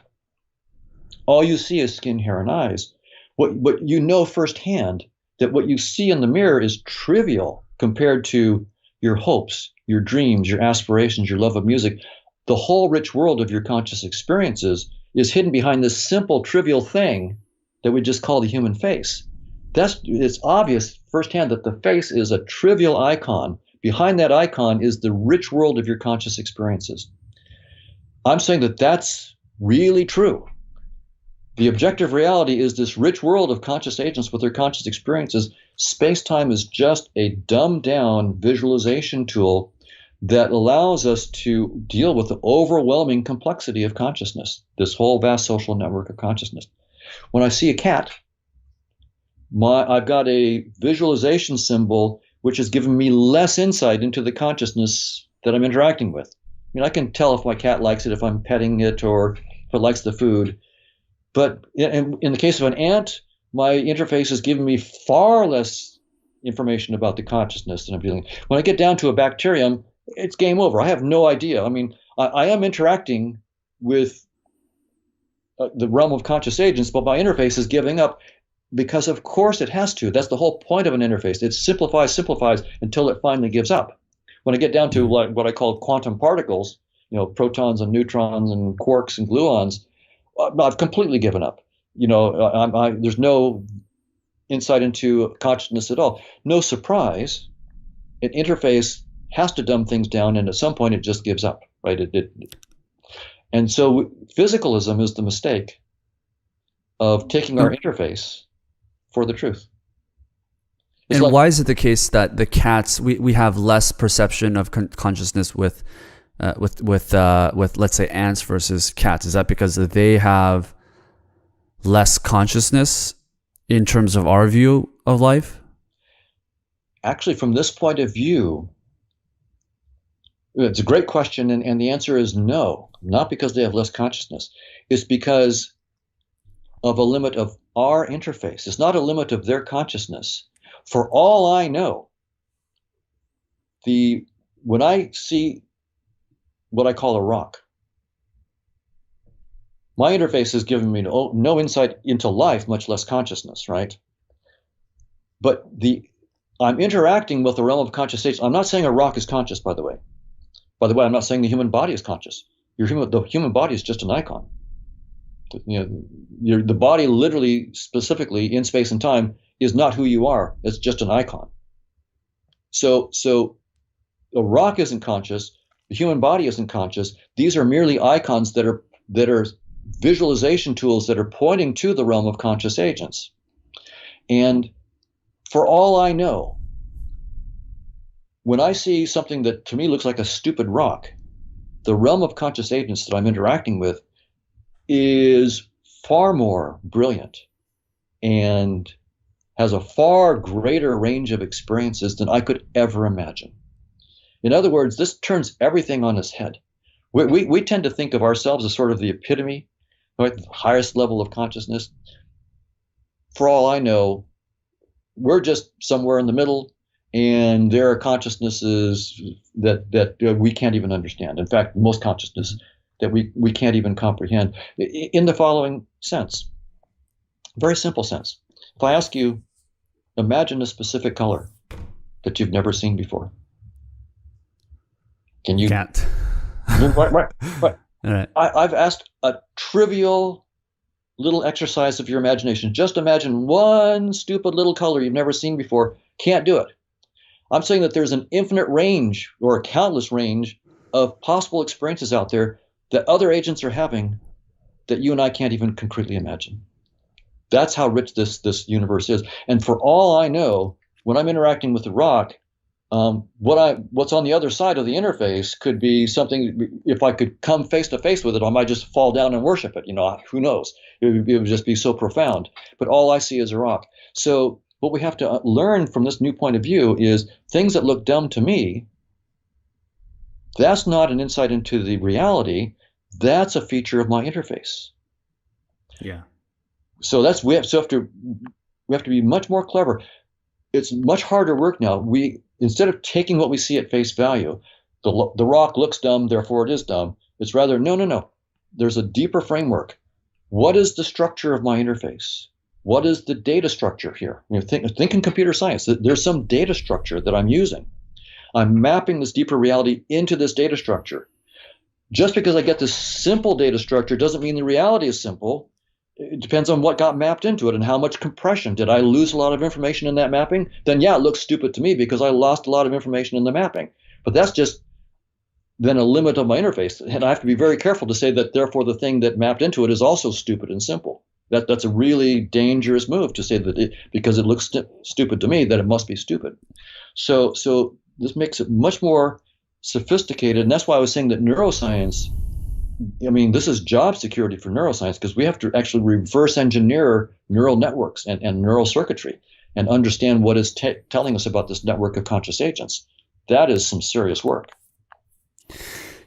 all you see is skin, hair, and eyes. What you know firsthand, that what you see in the mirror is trivial compared to your hopes, your dreams, your aspirations, your love of music. The whole rich world of your conscious experiences is hidden behind this simple, trivial thing that we just call the human face. It's obvious firsthand that the face is a trivial icon. Behind that icon is the rich world of your conscious experiences. I'm saying that that's really true. The objective reality is this rich world of conscious agents with their conscious experiences. Space-time is just a dumbed-down visualization tool that allows us to deal with the overwhelming complexity of consciousness, this whole vast social network of consciousness. When I see a cat, I've got a visualization symbol which has given me less insight into the consciousness that I'm interacting with. I mean, I can tell if my cat likes it, if I'm petting it, or if it likes the food. But in the case of an ant, my interface has given me far less information about the consciousness that I'm dealing with. When I get down to a bacterium, it's game over. I have no idea. I mean, I am interacting with the realm of conscious agents, but my interface is giving up. Because of course it has to. That's the whole point of an interface. It simplifies until it finally gives up. When I get down to what I call quantum particles, protons and neutrons and quarks and gluons, I've completely given up. There's no insight into consciousness at all. No surprise, an interface has to dumb things down, and at some point it just gives up, right? And so physicalism is the mistake of taking our interface for the truth. And why is it the case that the cats, we have less perception of consciousness with let's say ants versus cats? Is that because they have less consciousness in terms of our view of life? Actually, from this point of view, it's a great question, and the answer is no. Not because they have less consciousness. It's because of a limit of our interface. It's not a limit of their consciousness. For all I know, when I see what I call a rock, my interface has given me no insight into life, much less consciousness, right? But I'm interacting with the realm of conscious states. I'm not saying a rock is conscious, by the way. By the way, I'm not saying the human body is conscious. The human body is just an icon. The body, literally, specifically in space and time, is not who you are. It's just an icon. So a rock isn't conscious. The human body isn't conscious. These are merely icons that are visualization tools that are pointing to the realm of conscious agents. And for all I know, when I see something that to me looks like a stupid rock, the realm of conscious agents that I'm interacting with is far more brilliant and has a far greater range of experiences than I could ever imagine. In other words, this turns everything on its head. We tend to think of ourselves as sort of the epitome, right, the highest level of consciousness. For all I know, we're just somewhere in the middle, and there are consciousnesses that we can't even understand. In fact, most consciousness that we can't even comprehend, in the following sense, very simple sense. If I ask you, imagine a specific color that you've never seen before. Can you? Can't. Right. All right. I've asked a trivial little exercise of your imagination. Just imagine one stupid little color you've never seen before. Can't do it. I'm saying that there's an infinite range or a countless range of possible experiences out there that other agents are having that you and I can't even concretely imagine. That's how rich this universe is. And for all I know, when I'm interacting with the rock, what's on the other side of the interface could be something. If I could come face to face with it, I might just fall down and worship it. Who knows? It would just be so profound. But all I see is a rock. So what we have to learn from this new point of view is things that look dumb to me, that's not an insight into the reality. That's a feature of my interface. Yeah. So we have to be much more clever. It's much harder work now. Instead of taking what we see at face value, the rock looks dumb, therefore it is dumb. It's rather, no. There's a deeper framework. What is the structure of my interface? What is the data structure here? Think in computer science. There's some data structure that I'm using. I'm mapping this deeper reality into this data structure. Just because I get this simple data structure doesn't mean the reality is simple. It depends on what got mapped into it and how much compression. Did I lose a lot of information in that mapping? Then yeah, it looks stupid to me because I lost a lot of information in the mapping. But that's just then a limit of my interface. And I have to be very careful to say that therefore the thing that mapped into it is also stupid and simple. That's a really dangerous move to say that because it looks stupid to me that it must be stupid. So this makes it much more sophisticated. And that's why I was saying that neuroscience, this is job security for neuroscience, because we have to actually reverse engineer neural networks and neural circuitry and understand what is telling us about this network of conscious agents. That is some serious work.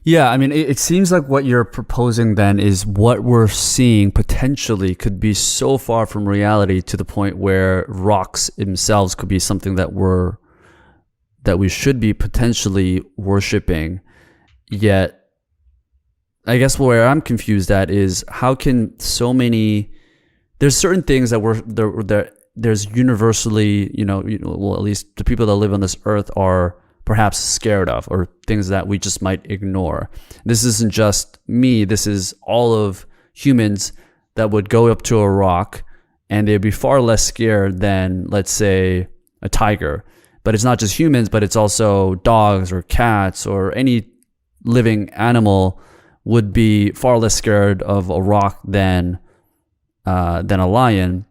Yeah, it seems like what you're proposing then is what we're seeing potentially could be so far from reality to the point where rocks themselves could be something that we should be potentially worshiping. Yet, I guess where I'm confused at is how can there's certain things that there's universally, well, at least the people that live on this earth are perhaps scared of, or things that we just might ignore. This isn't just me, this is all of humans that would go up to a rock and they'd be far less scared than, let's say, a tiger. But it's not just humans, but it's also dogs or cats or any living animal would be far less scared of a rock than a lion.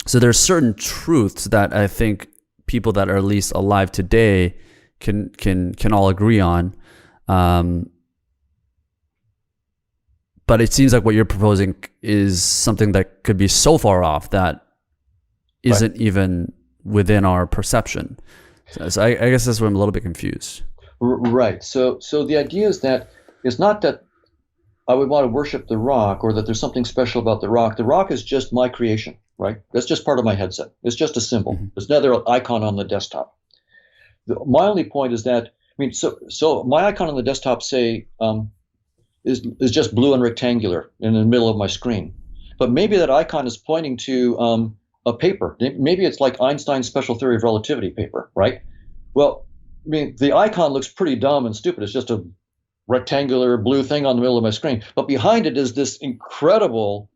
So there's certain truths that I think people that are at least alive today can all agree on. But it seems like what you're proposing is something that could be so far off that isn't even within our perception. So I guess that's where I'm a little bit confused. Right. So the idea is that it's not that I would want to worship the rock or that there's something special about the rock. The rock is just my creation, right? That's just part of my headset. It's just a symbol. Mm-hmm. There's another icon on the desktop. My only point is that, so my icon on the desktop, say, is just blue and rectangular in the middle of my screen. But maybe that icon is pointing to a paper. Maybe it's like Einstein's special theory of relativity paper, right? Well, I mean, the icon looks pretty dumb and stupid. It's just a rectangular blue thing on the middle of my screen. But behind it is this incredible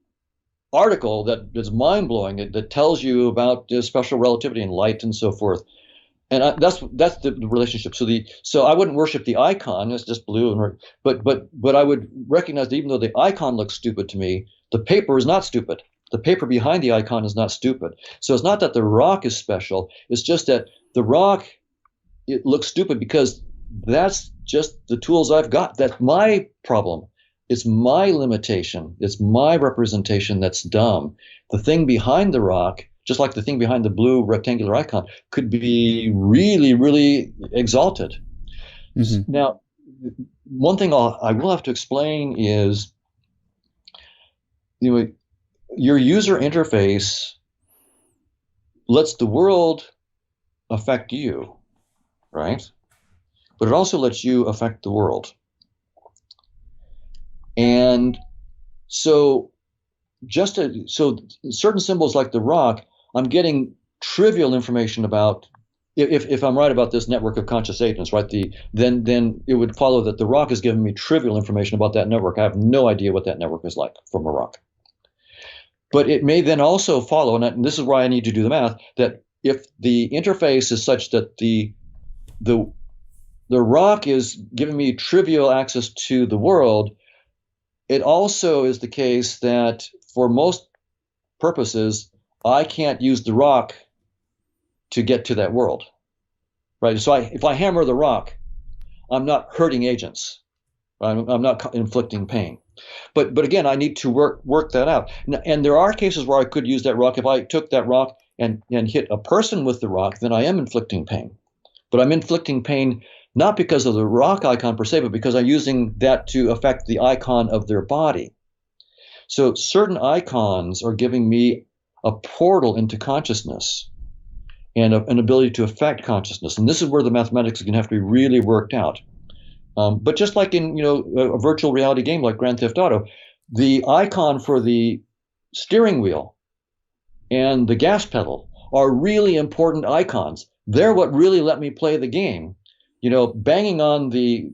article that is mind blowing, that tells you about special relativity and light and so forth. And that's the relationship. So I wouldn't worship the icon; it's just blue. But I would recognize that even though the icon looks stupid to me, the paper is not stupid. The paper behind the icon is not stupid. So it's not that the rock is special. It's just that the rock, it looks stupid because that's just the tools I've got. That's my problem. It's my limitation. It's my representation that's dumb. The thing behind the rock, just like the thing behind the blue rectangular icon, could be really, really exalted. Mm-hmm. Now, one thing I will have to explain is, your user interface lets the world affect you, right? But it also lets you affect the world. And so certain symbols like the rock, I'm getting trivial information about. If I'm right about this network of conscious agents, right? Then it would follow that the rock is giving me trivial information about that network. I have no idea what that network is like from a rock. But it may then also follow, and this is why I need to do the math, that if the interface is such that the rock is giving me trivial access to the world, it also is the case that for most purposes, I can't use the rock to get to that world, right? So if I hammer the rock, I'm not hurting agents. I'm not inflicting pain. But again, I need to work that out. And there are cases where I could use that rock. If I took that rock and hit a person with the rock, then I am inflicting pain. But I'm inflicting pain not because of the rock icon per se, but because I'm using that to affect the icon of their body. So certain icons are giving me a portal into consciousness and an ability to affect consciousness. And this is where the mathematics is going to have to be really worked out. But just like in a virtual reality game like Grand Theft Auto, the icon for the steering wheel and the gas pedal are really important icons. They're what really let me play the game. Banging on the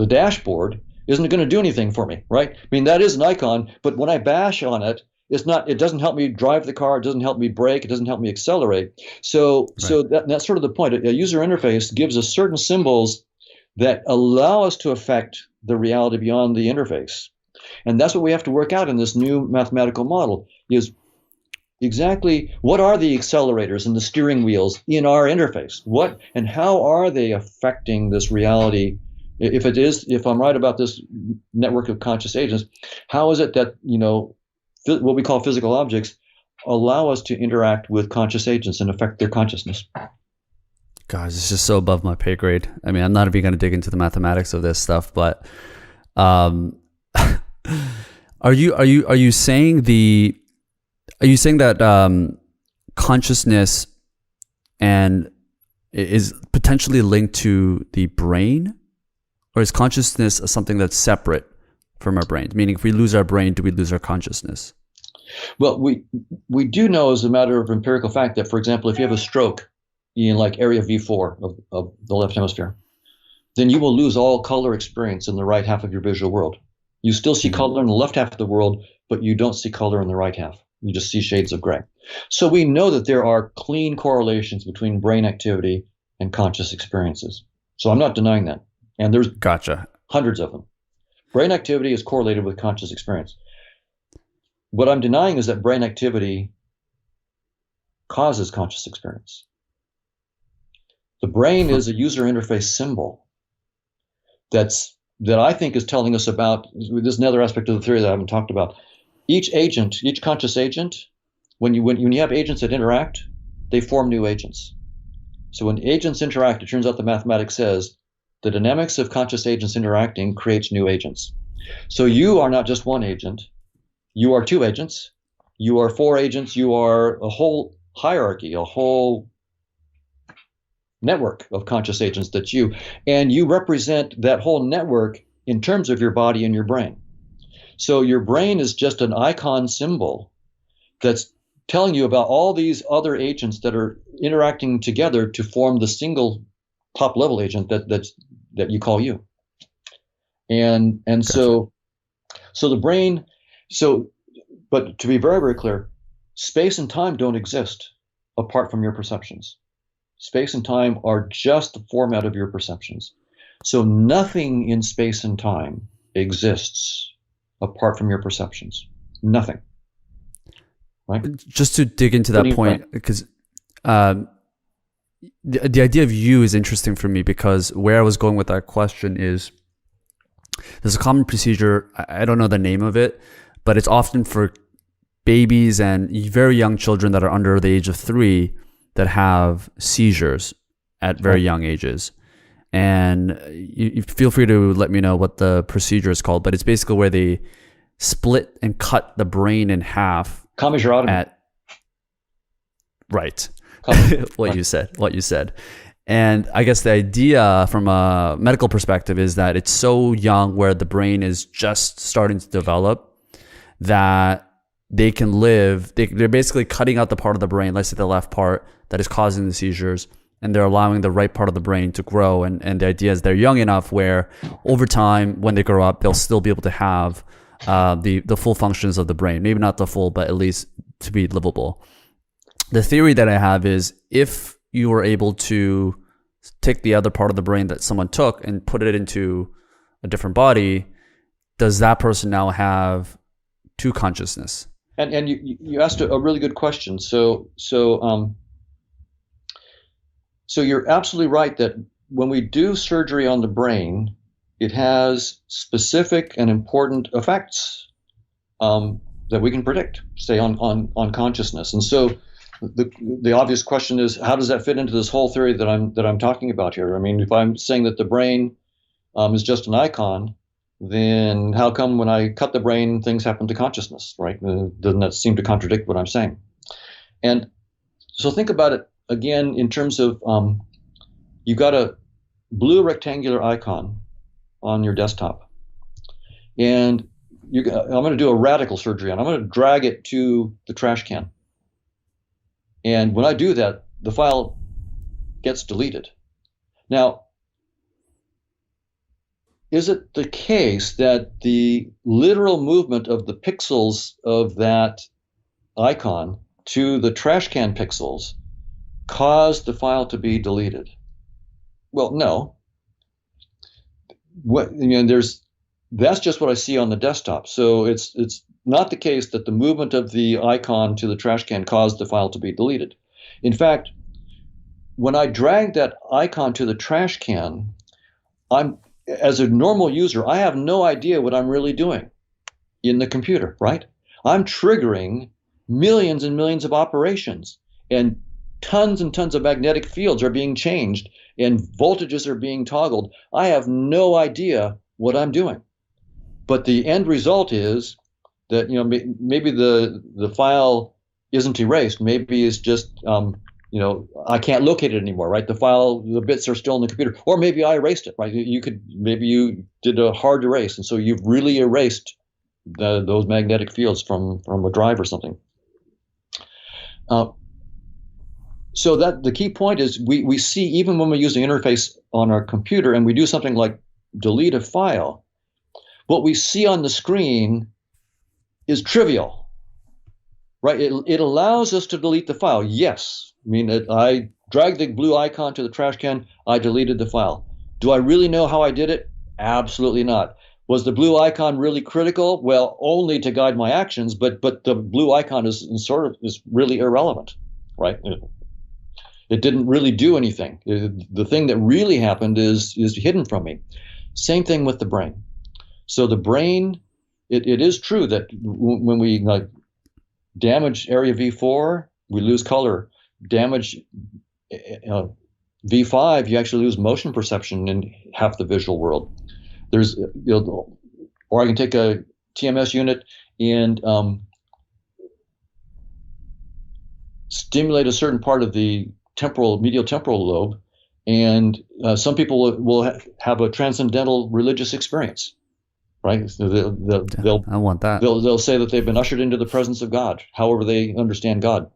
dashboard isn't going to do anything for me, right? I mean, that is an icon, but when I bash on it, it doesn't help me drive the car. It doesn't help me brake. It doesn't help me accelerate. So that's sort of the point. A user interface gives us certain symbols that allow us to affect the reality beyond the interface. And that's what we have to work out in this new mathematical model, is exactly what are the accelerators and the steering wheels in our interface? What and how are they affecting this reality? If I'm right about this network of conscious agents, how is it that, what we call physical objects allow us to interact with conscious agents and affect their consciousness? Guys, it's just so above my pay grade. I mean, I'm not even going to dig into the mathematics of this stuff, but are you saying that consciousness and is potentially linked to the brain, or is consciousness something that's separate from our brain? Meaning, if we lose our brain, do we lose our consciousness? Well, we do know as a matter of empirical fact that, for example, if you have a stroke in like area V4 of the left hemisphere, then you will lose all color experience in the right half of your visual world. You still see color in the left half of the world, but you don't see color in the right half. You just see shades of gray. So we know that there are clean correlations between brain activity and conscious experiences. So I'm not denying that. And there's hundreds of them. Brain activity is correlated with conscious experience. What I'm denying is that brain activity causes conscious experience. The brain is a user interface symbol that I think is telling us about, this is another aspect of the theory that I haven't talked about. Each conscious agent, when you have agents that interact, they form new agents. So when agents interact, it turns out the mathematics says the dynamics of conscious agents interacting creates new agents. So you are not just one agent. You are two agents. You are four agents. You are a whole hierarchy, a whole network of conscious agents and you represent that whole network in terms of your body and your brain. So your brain is just an icon symbol that's telling you about all these other agents that are interacting together to form the single top level agent that you call you. And Gotcha. so the brain, so but to be very, very clear, space and time don't exist apart from your perceptions. Space and time are just the format of your perceptions. So nothing in space and time exists apart from your perceptions. Nothing. Right? Just to dig into What that do you right? point, because um, the idea of you is interesting for me, because where I was going with that question is there's a common procedure. I don't know the name of it, but it's often for babies and very young children that are under the age of 3 that have seizures at very Right. young ages. And you feel free to let me know what the procedure is called, but it's basically where they split and cut the brain in half Kamijirotomy. at right. Right. What you said. And I guess the idea from a medical perspective is that it's so young, where the brain is just starting to develop, that they can live. They're basically cutting out the part of the brain, let's say the left part, that is causing the seizures, and they're allowing the right part of the brain to grow. And the idea is they're young enough where over time, when they grow up, they'll still be able to have the full functions of the brain. Maybe not the full, but at least to be livable. The theory that I have is, if you were able to take the other part of the brain that someone took and put it into a different body, does that person now have two consciousness? And you asked a really good question. So you're absolutely right that when we do surgery on the brain, it has specific and important effects that we can predict, say on consciousness. And so the obvious question is, how does that fit into this whole theory that I'm talking about here? I mean, if I'm saying that the brain is just an icon, then how come when I cut the brain, things happen to consciousness, right? Doesn't that seem to contradict what I'm saying? And so think about it again in terms of you've got a blue rectangular icon on your desktop, and I'm going to do a radical surgery, and I'm going to drag it to the trash can. And when I do that, the file gets deleted. Now, is it the case that the literal movement of the pixels of that icon to the trash can pixels caused the file to be deleted? Well, no. That's just what I see on the desktop. So it's not the case that the movement of the icon to the trash can caused the file to be deleted. In fact, when I drag that icon to the trash can, as a normal user, I have no idea what I'm really doing in the computer, right? I'm triggering millions and millions of operations, and tons of magnetic fields are being changed, and voltages are being toggled. I have no idea what I'm doing. But the end result is that maybe the file isn't erased. Maybe it's just I can't locate it anymore, right? The bits are still in the computer, or maybe I erased it, right? Maybe you did a hard erase, and so you've really erased those magnetic fields from a drive or something. So that the key point is we see, even when we use the interface on our computer and we do something like delete a file, what we see on the screen is trivial, right? It allows us to delete the file. Yes, I mean, I dragged the blue icon to the trash can, I deleted the file. Do I really know how I did it? Absolutely not. Was the blue icon really critical? Well, only to guide my actions, but the blue icon is really irrelevant, right? It didn't really do anything. The thing that really happened is hidden from me. Same thing with the brain. So the brain, it is true that when we damage area V4, we lose color. Damage V5, you actually lose motion perception in half the visual world. Or I can take a TMS unit and stimulate a certain part of the medial temporal lobe, and some people will have a transcendental religious experience. right? So I want that. they'll say that they've been ushered into the presence of God, however they understand God.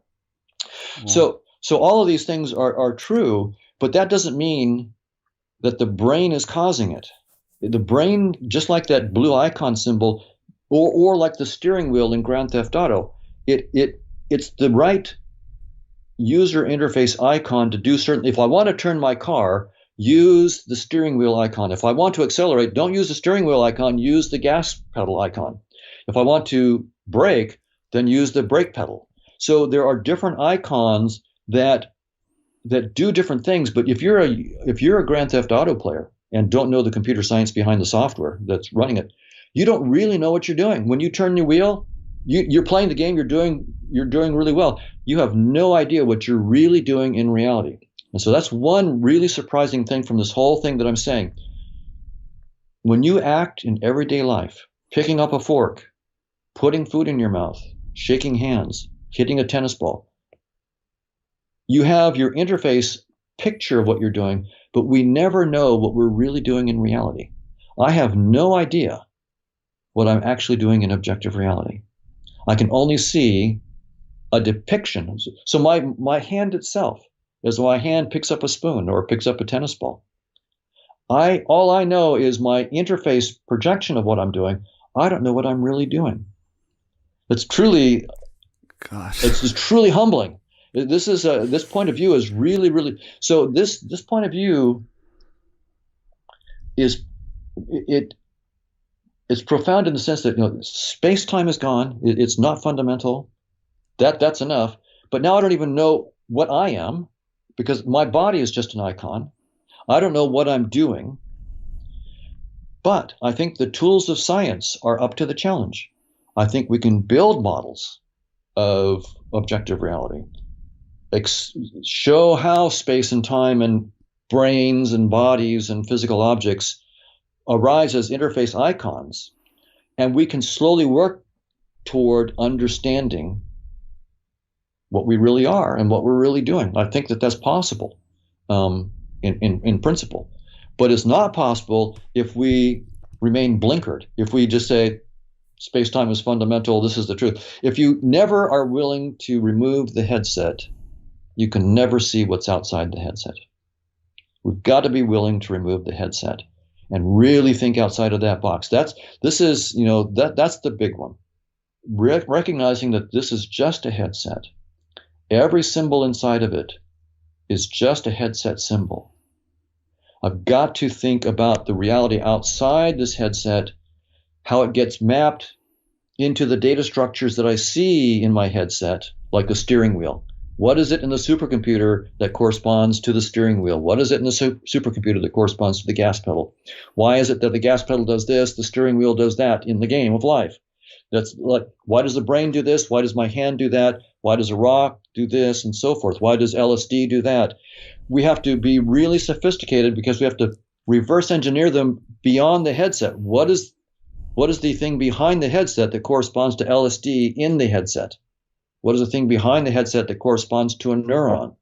Well, So all of these things are true, but that doesn't mean that the brain is causing it. The brain, just like that blue icon symbol, or like the steering wheel in Grand Theft Auto, it's the right user interface icon to do certain. If I want to turn my car, use the steering wheel icon. If I want to accelerate, don't use the steering wheel icon, use the gas pedal icon. If I want to brake, then use the brake pedal. So there are different icons that do different things. But if you're a Grand Theft Auto player and don't know the computer science behind the software that's running it, you don't really know what you're doing. When you turn your wheel, you're playing the game. You're doing really well. You have no idea what you're really doing in reality. And so that's one really surprising thing from this whole thing that I'm saying. When you act in everyday life, picking up a fork, putting food in your mouth, shaking hands, hitting a tennis ball, you have your interface picture of what you're doing, but we never know what we're really doing in reality. I have no idea what I'm actually doing in objective reality. I can only see a depiction. So my hand itself, as my hand picks up a spoon or picks up a tennis ball, all I know is my interface projection of what I'm doing. I don't know what I'm really doing. It's truly, it's truly humbling. This point of view is really, really, so this point of view is it's profound in the sense that space time is gone. It's not fundamental. That's enough. But now I don't even know what I am, because my body is just an icon. I don't know what I'm doing. But I think the tools of science are up to the challenge. I think we can build models of objective reality, show how space and time and brains and bodies and physical objects arise as interface icons, and we can slowly work toward understanding what we really are and what we're really doing. I think that that's possible in principle, but it's not possible if we remain blinkered, if we just say space-time is fundamental, this is the truth. If you never are willing to remove the headset, you can never see what's outside the headset. We've got to be willing to remove the headset and really think outside of that box. That's the big one. Recognizing that this is just a headset. Every symbol inside of it is just a headset symbol. I've got to think about the reality outside this headset, how it gets mapped into the data structures that I see in my headset, like the steering wheel. What is it in the supercomputer that corresponds to the steering wheel? What is it in the supercomputer that corresponds to the gas pedal? Why is it that the gas pedal does this, the steering wheel does that in the game of life? That's like, why does the brain do this? Why does my hand do that? Why does a rock do this, and so forth? Why does LSD do that? We have to be really sophisticated because we have to reverse engineer them beyond the headset. What is the thing behind the headset that corresponds to LSD in the headset? What is the thing behind the headset that corresponds to a neuron?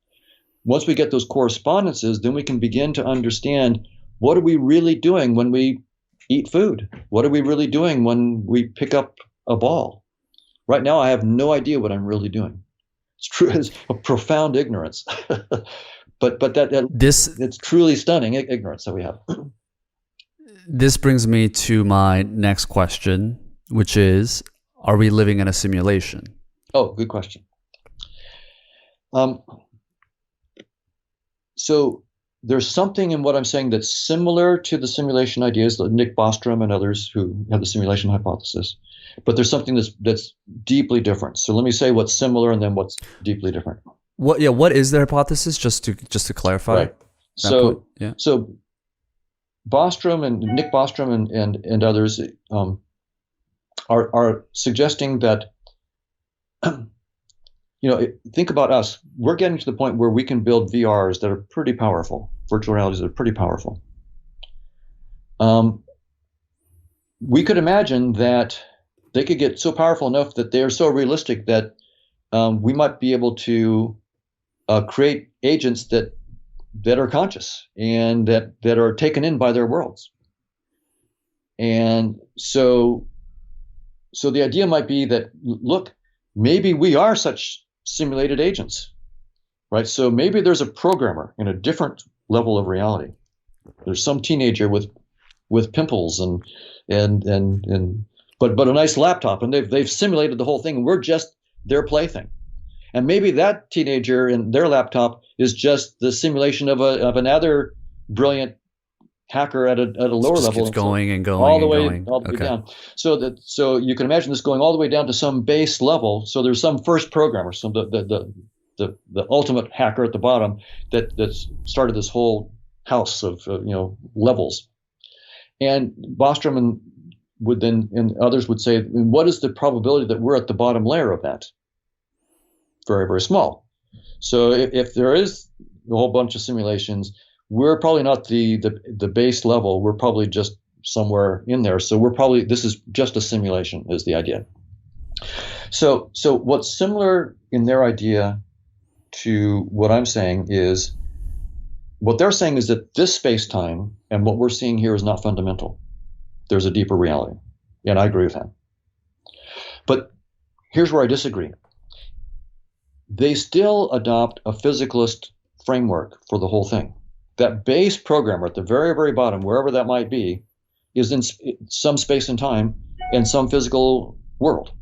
Once we get those correspondences, then we can begin to understand, what are we really doing when we eat food? What are we really doing when we pick up a ball? Right now, I have no idea what I'm really doing. It's true. It's a profound ignorance. but it's truly stunning ignorance that we have. This brings me to my next question, which is, are we living in a simulation? Oh, good question. So there's something in what I'm saying that's similar to the simulation ideas, like Nick Bostrom and others who have the simulation hypothesis, but there's something that's deeply different. So let me say what's similar and then what's deeply different. What is the hypothesis? Just to clarify. Right. So Bostrom and Nick Bostrom and others are suggesting that, think about us. We're getting to the point where we can build VRs that are pretty powerful, virtual realities that are pretty powerful. We could imagine that they could get so powerful enough that they are so realistic that we might be able to create agents that are conscious and that are taken in by their worlds. And so the idea might be that, look, maybe we are such simulated agents, right? So maybe there's a programmer in a different level of reality. There's some teenager with pimples and but a nice laptop, and they've simulated the whole thing, and we're just their plaything. And maybe that teenager and their laptop is just the simulation of another brilliant hacker at a It lower just level, keeps going and all going the and way going. all the way Okay. down. So you can imagine this going all the way down to some base level. So there's some first programmer, some the ultimate hacker at the bottom that started this whole house of levels. And Bostrom would then and others would say, what is the probability that we're at the bottom layer of that? Very, very small. So if there is a whole bunch of simulations, we're probably not the base level. We're probably just somewhere in there. So this is just a simulation is the idea. So what's similar in their idea to what I'm saying is, what they're saying is that this space-time and what we're seeing here is not fundamental. There's a deeper reality. And I agree with that. But here's where I disagree. They still adopt a physicalist framework for the whole thing. That base programmer at the very, very bottom, wherever that might be, is in some space and time and some physical world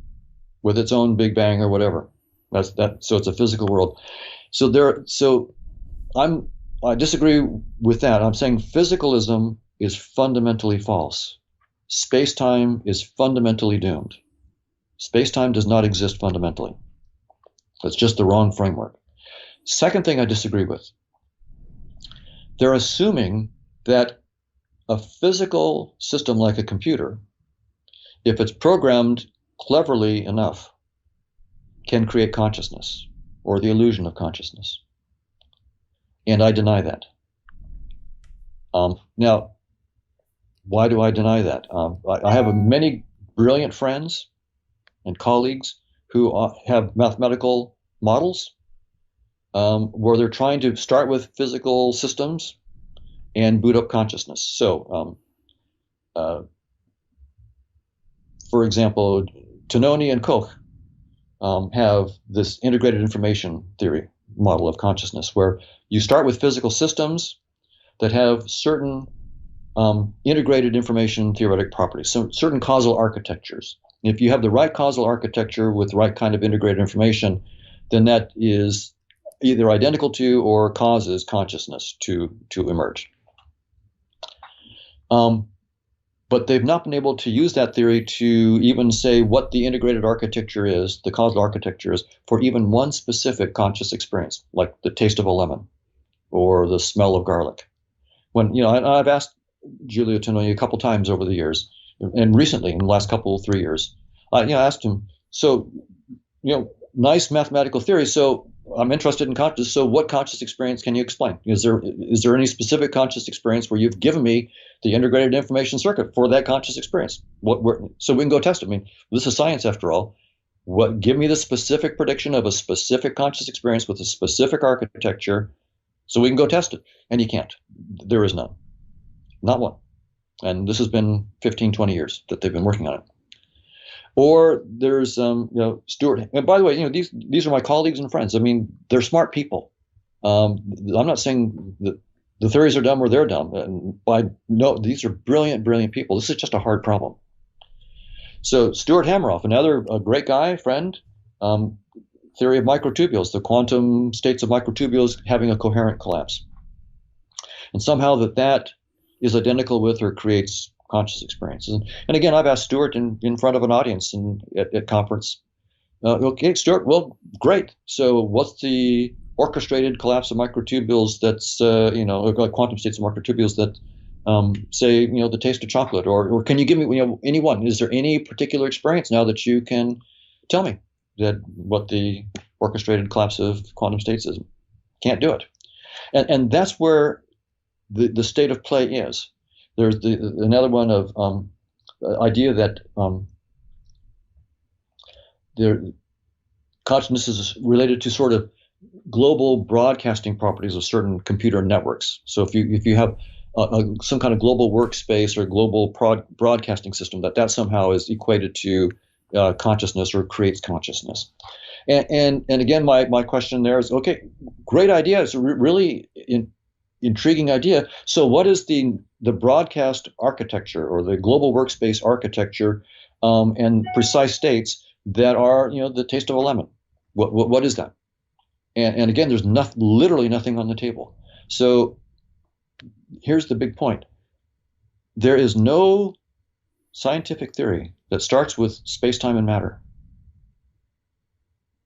with its own Big Bang or whatever. That's that. So it's a physical world. So I disagree with that. I'm saying physicalism is fundamentally false. Space-time is fundamentally doomed. Space-time does not exist fundamentally. That's just the wrong framework. Second thing I disagree with. They're assuming that a physical system like a computer, if it's programmed cleverly enough, can create consciousness or the illusion of consciousness. And I deny that. Now, why do I deny that? I have many brilliant friends and colleagues who have mathematical models where they're trying to start with physical systems and boot up consciousness. So, for example, Tononi and Koch have this integrated information theory model of consciousness, where you start with physical systems that have certain integrated information theoretic properties, so certain causal architectures. If you have the right causal architecture with the right kind of integrated information, then that is either identical to or causes consciousness to emerge. But they've not been able to use that theory to even say what the integrated architecture is, the causal architecture is, for even one specific conscious experience, like the taste of a lemon or the smell of garlic. When I've asked Giulio Tononi a couple times over the years, and recently in the last 3 years, I asked him, so nice mathematical theory. So I'm interested in consciousness. So what conscious experience can you explain? Is there any specific conscious experience where you've given me the integrated information circuit for that conscious experience? So we can go test it. I mean, this is science after all. Give me the specific prediction of a specific conscious experience with a specific architecture so we can go test it. And you can't. There is none. Not one. And this has been 15, 20 years that they've been working on it. Or there's Stuart. And by the way, these are my colleagues and friends. I mean, they're smart people. I'm not saying that the theories are dumb or they're dumb. These are brilliant, brilliant people. This is just a hard problem. So Stuart Hameroff, another great guy, friend, theory of microtubules, the quantum states of microtubules having a coherent collapse, and somehow that is identical with or creates conscious experiences. And again, I've asked Stuart in front of an audience at conference, okay, Stuart, well, great. So what's the orchestrated collapse of microtubules that's, like quantum states of microtubules that say, the taste of chocolate? Or can you give me, any one? Is there any particular experience now that you can tell me that what the orchestrated collapse of quantum states is? Can't do it. And that's where the state of play is. There's another one of idea that consciousness is related to sort of global broadcasting properties of certain computer networks. So if you have some kind of global workspace or global broadcasting system, that somehow is equated to consciousness or creates consciousness. And again, my question there is, okay, great idea. It's a really intriguing idea. So what is the broadcast architecture or the global workspace architecture and precise states that are, the taste of a lemon? What is that? And again, there's literally nothing on the table. So here's the big point. There is no scientific theory that starts with space-time and matter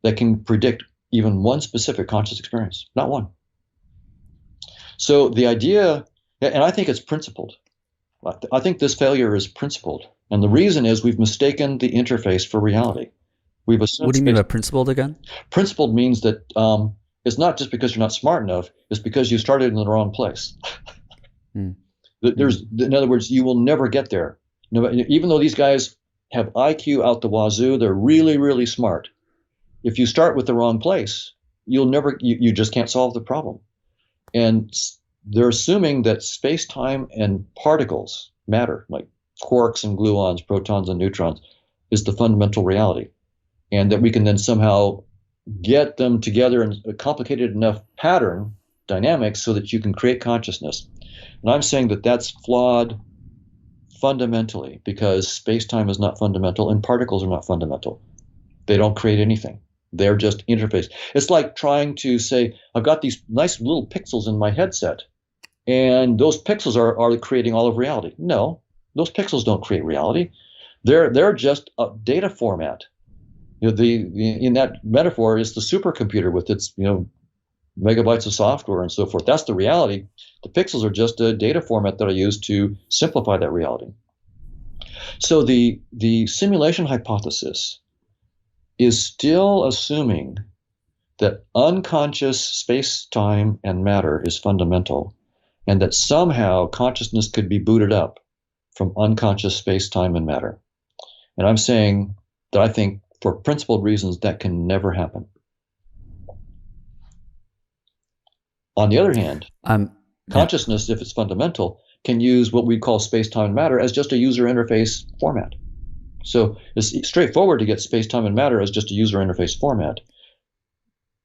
that can predict even one specific conscious experience. Not one. So the idea, and I think it's principled. I think this failure is principled. And the reason is we've mistaken the interface for reality. We've assumed. What do you mean by principled again? Principled means that it's not just because you're not smart enough, it's because you started in the wrong place. In other words, you will never get there. Even though these guys have IQ out the wazoo, they're really, really smart. If you start with the wrong place, you just can't solve the problem. And they're assuming that space-time and particles, matter, like quarks and gluons, protons and neutrons, is the fundamental reality. And that we can then somehow get them together in a complicated enough pattern dynamics so that you can create consciousness. And I'm saying that that's flawed fundamentally, because space-time is not fundamental and particles are not fundamental. They don't create anything. They're just interface. It's like trying to say, I've got these nice little pixels in my headset, and those pixels are creating all of reality. No, those pixels don't create reality. They're just a data format. In that metaphor is the supercomputer with its megabytes of software and so forth. That's the reality. The pixels are just a data format that I use to simplify that reality. So the simulation hypothesis is still assuming that unconscious space-time and matter is fundamental, and that somehow consciousness could be booted up from unconscious space-time and matter. And I'm saying that I think for principled reasons that can never happen. On the other hand, consciousness, if it's fundamental, can use what we call space-time and matter as just a user interface format. So it's straightforward to get space-time and matter as just a user interface format.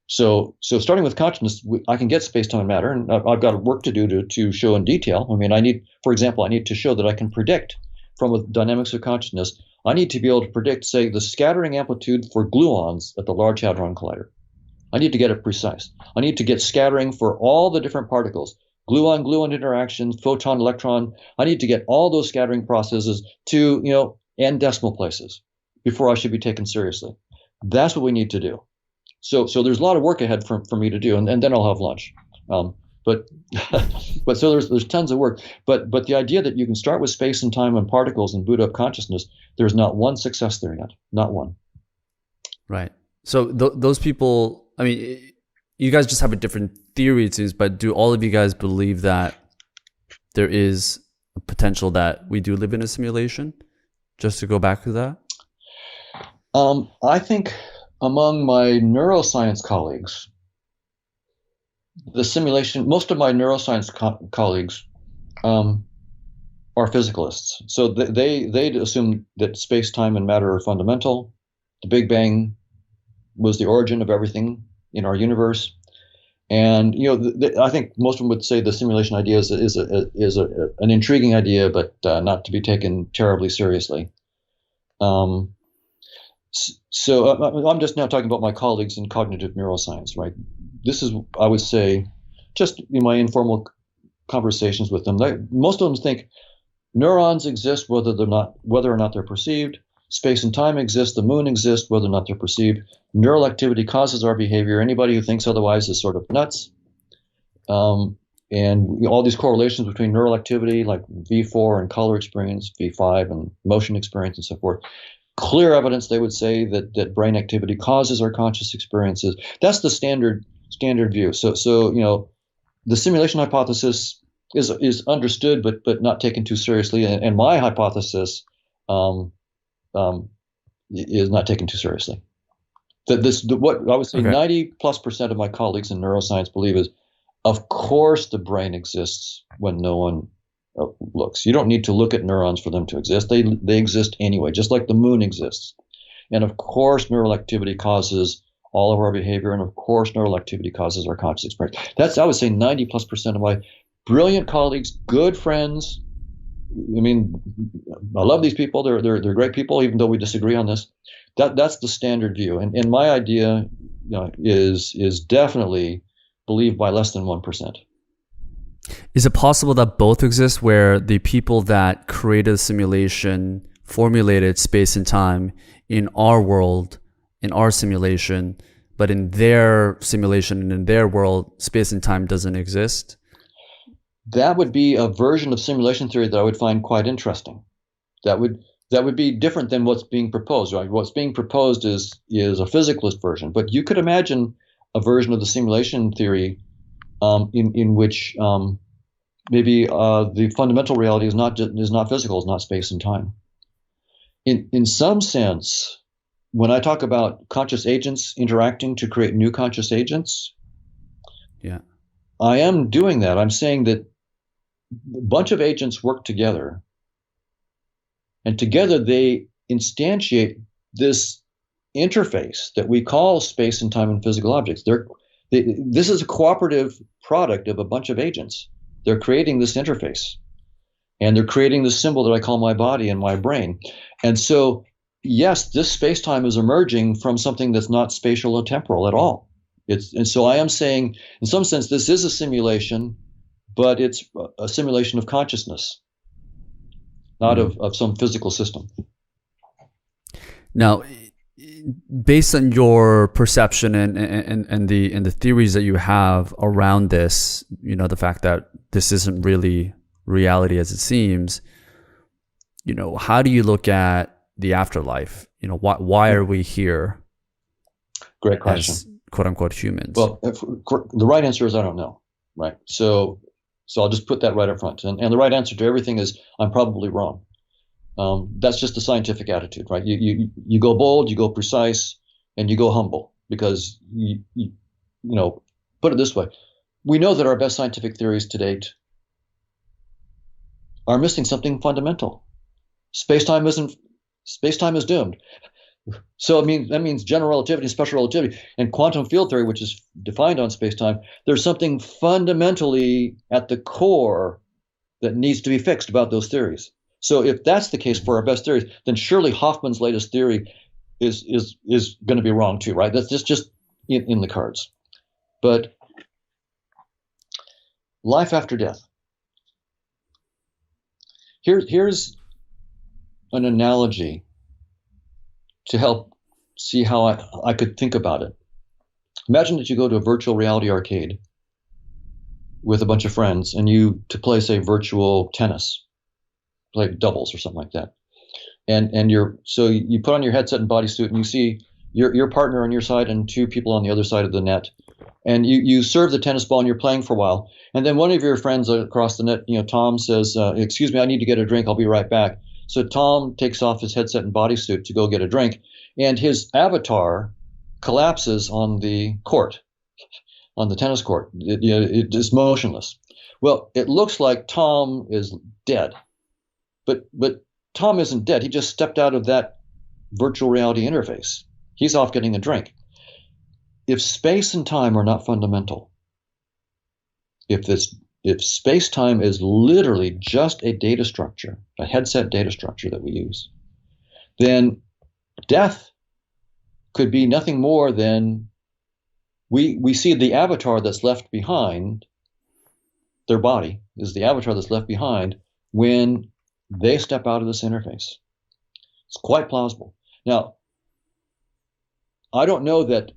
So starting with consciousness, I can get space-time and matter, and I've got work to do to show in detail. I mean, for example, I need to show that I can predict from the dynamics of consciousness. I need to be able to predict, say, the scattering amplitude for gluons at the Large Hadron Collider. I need to get it precise. I need to get scattering for all the different particles, gluon-gluon interactions, photon-electron. I need to get all those scattering processes to, n decimal places before I should be taken seriously. That's what we need to do. So there's a lot of work ahead for me to do, and then I'll have lunch. But so there's tons of work. But the idea that you can start with space and time and particles and boot up consciousness, there's not one success there yet. Not one. Right. So those people, I mean, you guys just have a different theory, it seems, but do all of you guys believe that there is a potential that we do live in a simulation? Just to go back to that? I think among my neuroscience colleagues, most of my neuroscience colleagues are physicalists. So they assume that space, time, and matter are fundamental. The Big Bang was the origin of everything in our universe. And I think most of them would say the simulation idea is an intriguing idea, but not to be taken terribly seriously. So I'm just now talking about my colleagues in cognitive neuroscience, right? This is, I would say, just in my informal conversations with them, most of them think neurons exist whether or not they're perceived. Space and time exist. The moon exists whether or not they're perceived. Neural activity causes our behavior. Anybody who thinks otherwise is sort of nuts. And all these correlations between neural activity, like V4 and color experience, V5 and motion experience, and so forth. Clear evidence, they would say, that brain activity causes our conscious experiences. That's the standard view. So the simulation hypothesis is understood, but not taken too seriously. And my hypothesis is not taken too seriously. What I would say, 90+% of my colleagues in neuroscience believe is Of course, the brain exists when no one looks. You don't need to look at neurons for them to exist. They exist anyway, just like the moon exists. And of course, neural activity causes all of our behavior, and of course, neural activity causes our conscious experience. That's, I would say, 90+% of my brilliant colleagues, good friends. I mean, I love these people. They're great people, even though we disagree on this. That's the standard view. And my idea, is definitely believed by less than 1%. Is it possible that both exist, where the people that created the simulation formulated space and time in our world, in our simulation, but in their simulation and in their world, space and time doesn't exist? That would be a version of simulation theory that I would find quite interesting. That would be different than what's being proposed. Right? What's being proposed is a physicalist version, but you could imagine a version of the simulation theory in which maybe the fundamental reality is not physical, is not space and time. In some sense, when I talk about conscious agents interacting to create new conscious agents, yeah, I am doing that. I'm saying that a bunch of agents work together, and together they instantiate this interface that we call space and time and physical objects. This is a cooperative product of a bunch of agents. They're creating this interface, and they're creating this symbol that I call my body and my brain. And so, yes, this space-time is emerging from something that's not spatial or temporal at all. And so I am saying, in some sense, this is a simulation, but it's a simulation of consciousness, not of some physical system. Now, based on your perception and the theories that you have around this, the fact that this isn't really reality as it seems, how do you look at the afterlife? Why are we here? Great question. As quote unquote humans? Well, the right answer is I don't know. Right. So I'll just put that right up front. And the right answer to everything is I'm probably wrong. That's just the scientific attitude, right? You go bold, you go precise, and you go humble, because you put it this way: we know that our best scientific theories to date are missing something fundamental. Space-time is doomed. So that means general relativity and special relativity and quantum field theory, which is defined on space-time. There's something fundamentally at the core that needs to be fixed about those theories. So if that's the case for our best theories, then surely Hoffman's latest theory is going to be wrong too, right? That's just in the cards. But life after death. Here's an analogy to help see how I could think about it. Imagine that you go to a virtual reality arcade with a bunch of friends, and to play, say, virtual tennis, play doubles or something like that. And you put on your headset and bodysuit, and you see your partner on your side and two people on the other side of the net. And you serve the tennis ball, and you're playing for a while. And then one of your friends across the net, Tom, says, excuse me, I need to get a drink. I'll be right back. So Tom takes off his headset and bodysuit to go get a drink, and his avatar collapses on the court, on the tennis court. It is motionless. Well, it looks like Tom is dead, but Tom isn't dead. He just stepped out of that virtual reality interface. He's off getting a drink. If space and time are not fundamental, if space-time is literally just a data structure, a headset data structure that we use, then death could be nothing more than we see the avatar that's left behind. Their body is the avatar that's left behind when they step out of this interface. It's quite plausible. Now, I don't know that.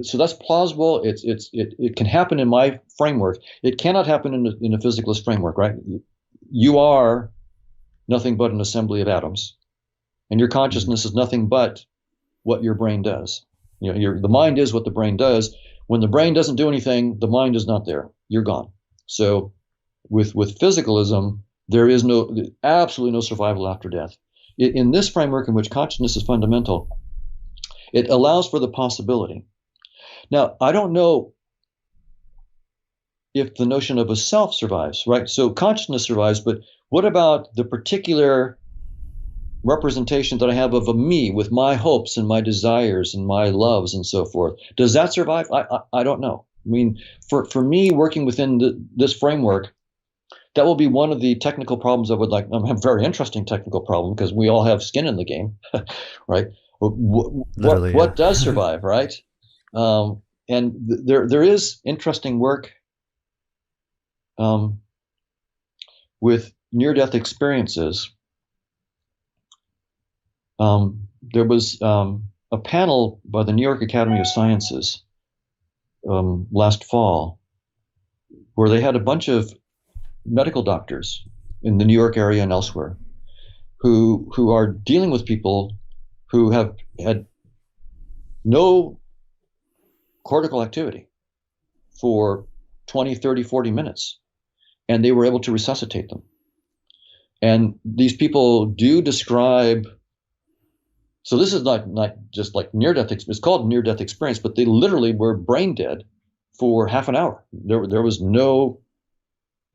So that's plausible. It can happen in my framework. It cannot happen in a physicalist framework, right? You are nothing but an assembly of atoms, and your consciousness is nothing but what your brain does. The mind is what the brain does. When the brain doesn't do anything, the mind is not there. You're gone. So with physicalism, there is absolutely no survival after death. In this framework in which consciousness is fundamental, it allows for the possibility. Now, I don't know if the notion of a self survives, right? So consciousness survives, but what about the particular representation that I have of a me with my hopes and my desires and my loves and so forth? Does that survive? I don't know. I mean, for me, working within this framework, that will be one of the technical problems I would like. A very interesting technical problem because we all have skin in the game, right? Literally, yeah. What does survive, right? And there is interesting work with near-death experiences. There was a panel by the New York Academy of Sciences last fall where they had a bunch of medical doctors in the New York area and elsewhere who are dealing with people who have had no cortical activity for 20, 30, 40 minutes, and they were able to resuscitate them. And these people do describe, so this is not just like near-death, it's called near-death experience, but they literally were brain dead for half an hour. There was no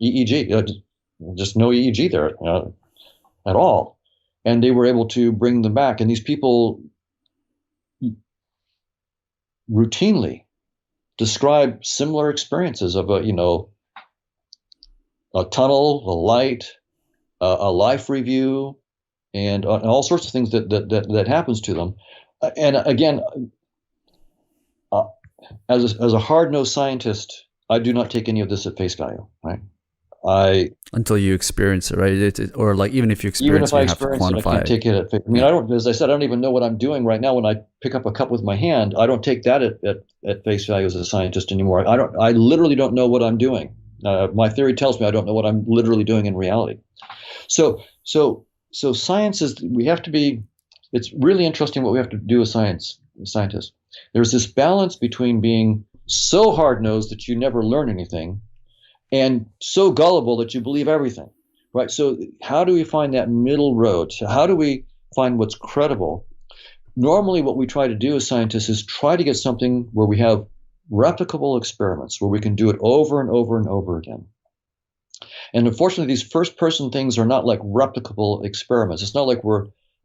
EEG, just no EEG there at all. And they were able to bring them back. And these people routinely describe similar experiences of a tunnel, a light, a life review, and all sorts of things that happens to them. And again, as a hard-nosed scientist, I do not take any of this at face value, right? Until you experience it, right? Or like even if you experience it, you have to quantify it. I can't take it at face. I mean, I don't. As I said, I don't even know what I'm doing right now. When I pick up a cup with my hand, I don't take that at face value as a scientist anymore. I literally don't know what I'm doing. My theory tells me I don't know what I'm literally doing in reality. So science is. We have to be. It's really interesting what we have to do as scientists. There's this balance between being so hard-nosed that you never learn anything, and so gullible that you believe everything, right? So how do we find that middle road? So how do we find what's credible? Normally what we try to do as scientists is try to get something where we have replicable experiments, where we can do it over and over and over again. And unfortunately, these first-person things are not like replicable experiments. It's not like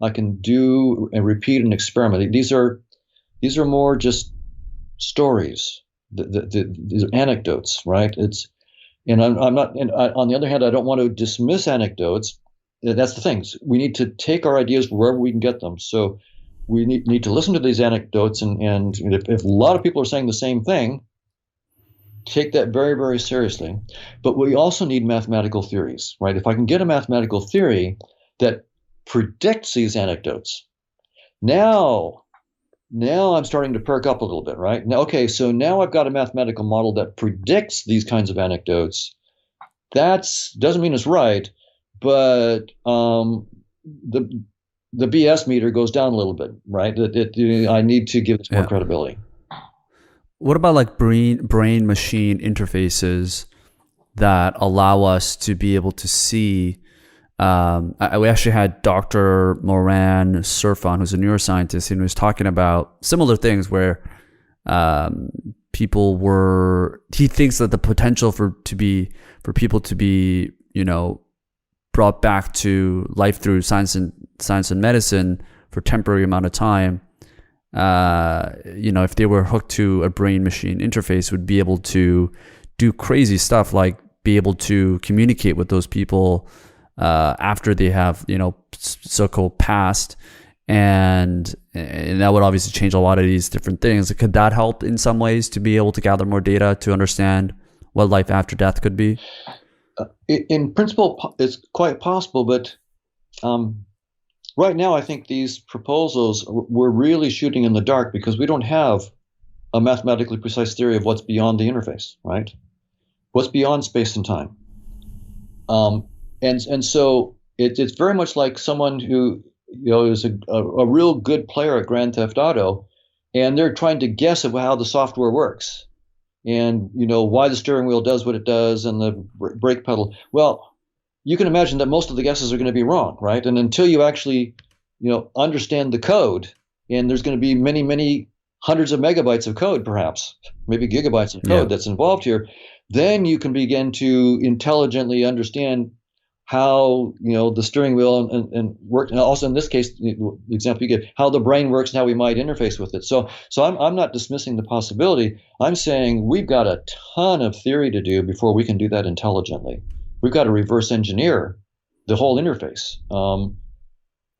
I can do and repeat an experiment. These are more just stories. These are anecdotes, right? And I'm not. And on the other hand, I don't want to dismiss anecdotes. That's the thing. We need to take our ideas wherever we can get them. So we need to listen to these anecdotes, and if a lot of people are saying the same thing, take that very, very seriously. But we also need mathematical theories, right? If I can get a mathematical theory that predicts these anecdotes, now I'm starting to perk up a little bit, right? Now, okay, so now I've got a mathematical model that predicts these kinds of anecdotes. That doesn't mean it's right, but the BS meter goes down a little bit, right? I need to give this more credibility. What about like brain machine interfaces that allow us to be able to see? We actually had Dr. Moran Surfon, who's a neuroscientist, and he was talking about similar things where he thinks that the potential for people to be, brought back to life through science and medicine for temporary amount of time, if they were hooked to a brain machine interface, would be able to do crazy stuff like be able to communicate with those people after they have, so-called passed, and that would obviously change a lot of these different things. Could that help in some ways to be able to gather more data to understand what life after death could be? In principle, it's quite possible, but right now I think these proposals, we're really shooting in the dark because we don't have a mathematically precise theory of what's beyond the interface, right? What's beyond space and time. And so it's very much like someone who is a real good player at Grand Theft Auto, and they're trying to guess at how the software works, and why the steering wheel does what it does and the brake pedal. Well, you can imagine that most of the guesses are going to be wrong, right? And until you actually understand the code, and there's going to be many, many hundreds of megabytes of code, perhaps maybe gigabytes of code that's involved here, then you can begin to intelligently understand how the steering wheel and work, and also in this case, the example you give, how the brain works and how we might interface with it. So I'm not dismissing the possibility. I'm saying we've got a ton of theory to do before we can do that intelligently. We've got to reverse engineer the whole interface.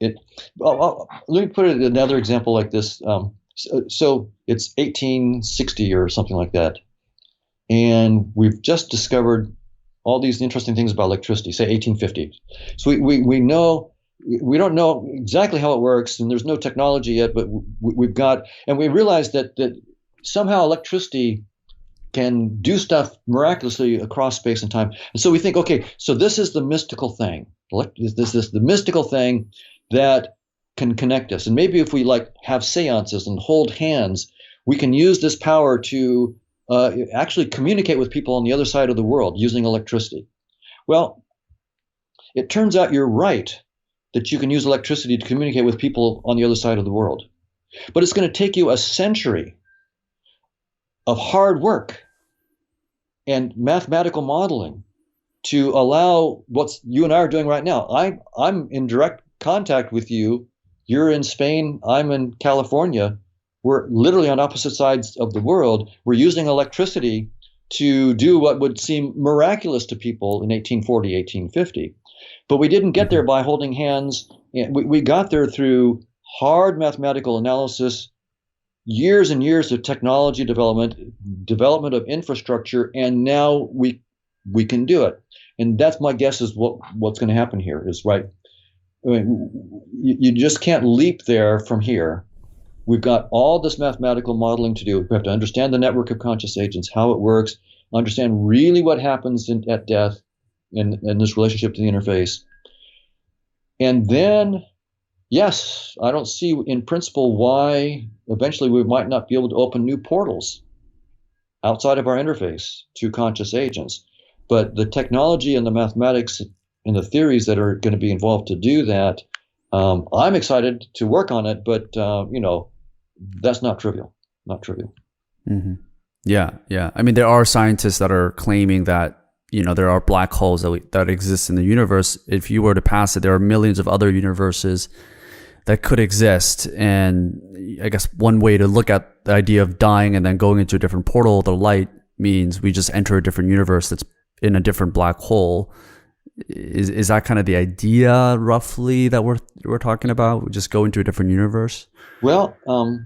It. Let me put it another example like this. So it's 1860 or something like that, and we've just discovered all these interesting things about electricity, say 1850. So we know, we don't know exactly how it works, and there's no technology yet, but we've got, and we realize that somehow electricity can do stuff miraculously across space and time. And so we think, okay, so this is the mystical thing. This is the mystical thing that can connect us. And maybe if we have seances and hold hands, we can use this power to actually communicate with people on the other side of the world using electricity. Well, it turns out you're right that you can use electricity to communicate with people on the other side of the world. But it's going to take you a century of hard work and mathematical modeling to allow what you and I are doing right now. I'm in direct contact with you. You're in Spain. I'm in California. We're literally on opposite sides of the world. We're using electricity to do what would seem miraculous to people in 1840, 1850. But we didn't get there by holding hands. We got there through hard mathematical analysis, years and years of technology development of infrastructure, and now we can do it. And that's my guess is what's going to happen here is right. I mean, you just can't leap there from here. We've got all this mathematical modeling to do. We have to understand the network of conscious agents, how it works, understand really what happens at death and this relationship to the interface. And then, yes, I don't see in principle why eventually we might not be able to open new portals outside of our interface to conscious agents. But the technology and the mathematics and the theories that are going to be involved to do that, I'm excited to work on it, but that's not trivial. Not trivial. Mm-hmm. Yeah. I mean, there are scientists that are claiming that there are black holes that exist in the universe. If you were to pass it, there are millions of other universes that could exist. And I guess one way to look at the idea of dying and then going into a different portal, the light means we just enter a different universe that's in a different black hole. Is that kind of the idea roughly that we're talking about? We just go into a different universe? Well, the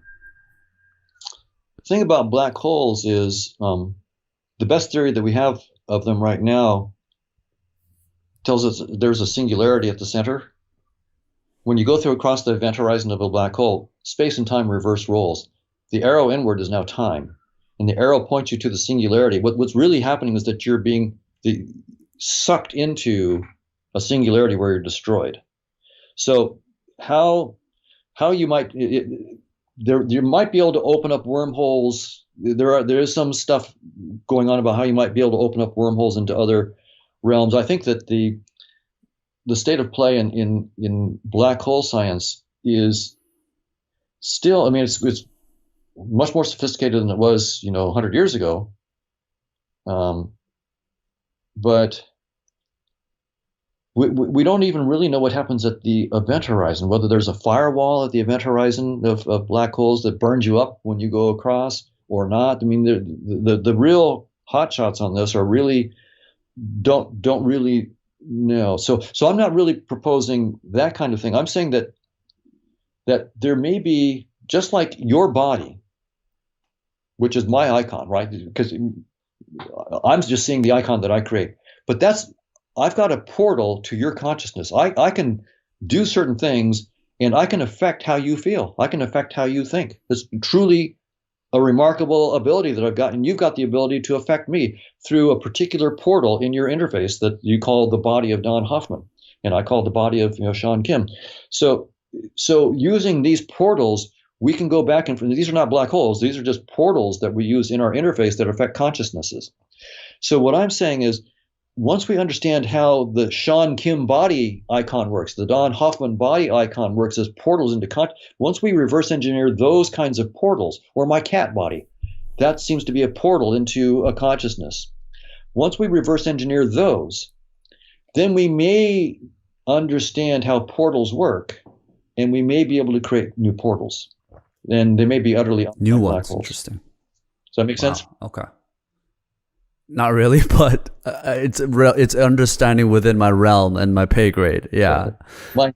thing about black holes is the best theory that we have of them right now tells us there's a singularity at the center. When you go through across the event horizon of a black hole, space and time reverse roles. The arrow inward is now time, and the arrow points you to the singularity. What's really happening is that you're being sucked into a singularity where you're destroyed. So how you might you might be able to open up wormholes. There is some stuff going on about how you might be able to open up wormholes into other realms. I think that the state of play in black hole science is still, I mean, it's much more sophisticated than it was 100 years ago. But we don't even really know what happens at the event horizon, whether there's a firewall at the event horizon of black holes that burns you up when you go across or not. I mean, the real hotshots on this are really don't really know. So I'm not really proposing that kind of thing. I'm saying that there may be, just like your body, which is my icon, right? Because I'm just seeing the icon that I create. But I've got a portal to your consciousness. I can do certain things, and I can affect how you feel. I can affect how you think. It's truly a remarkable ability that I've got, and you've got the ability to affect me through a particular portal in your interface that you call the body of Don Hoffman, and I call the body of Sean Kim. So using these portals, we can go back and these are not black holes. These are just portals that we use in our interface that affect consciousnesses. So what I'm saying is, once we understand how the Sean Kim body icon works, the Don Hoffman body icon works as portals into once we reverse engineer those kinds of portals, or my cat body, that seems to be a portal into a consciousness. Once we reverse engineer those, then we may understand how portals work, and we may be able to create new portals. And they may be utterly New unlike black ones. holes. Interesting. Does that make sense? Wow. Okay. Not really, but it's understanding within my realm and my pay grade. Yeah.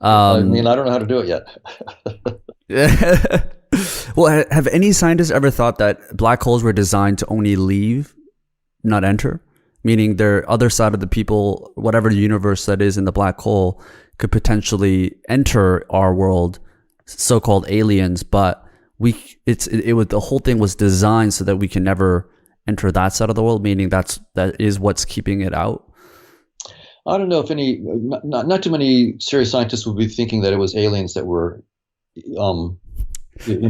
I mean, I don't know how to do it yet. Well, have any scientists ever thought that black holes were designed to only leave, not enter? Meaning their other side of the people, whatever universe that is in the black hole, could potentially enter our world, so-called aliens, but the whole thing was designed so that we can never enter that side of the world, meaning that is what's keeping it out. I don't know if not too many serious scientists would be thinking that it was aliens that were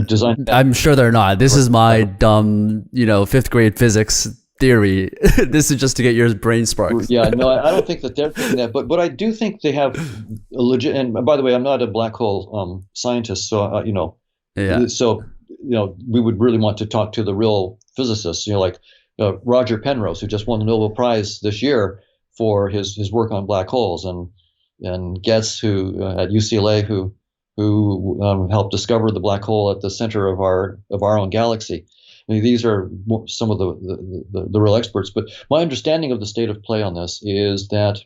designed. I'm sure they're not. This is my dumb, 5th grade physics theory. This is just to get your brain sparks. Yeah, no, I don't think that they're thinking that, but I do think they have a legit. And by the way, I'm not a black hole scientist, so Yeah. So we would really want to talk to the real physicists, like Roger Penrose, who just won the Nobel Prize this year for his work on black holes, and Getz, who at UCLA, who helped discover the black hole at the center of our own galaxy. I mean, these are some of the real experts. But my understanding of the state of play on this is that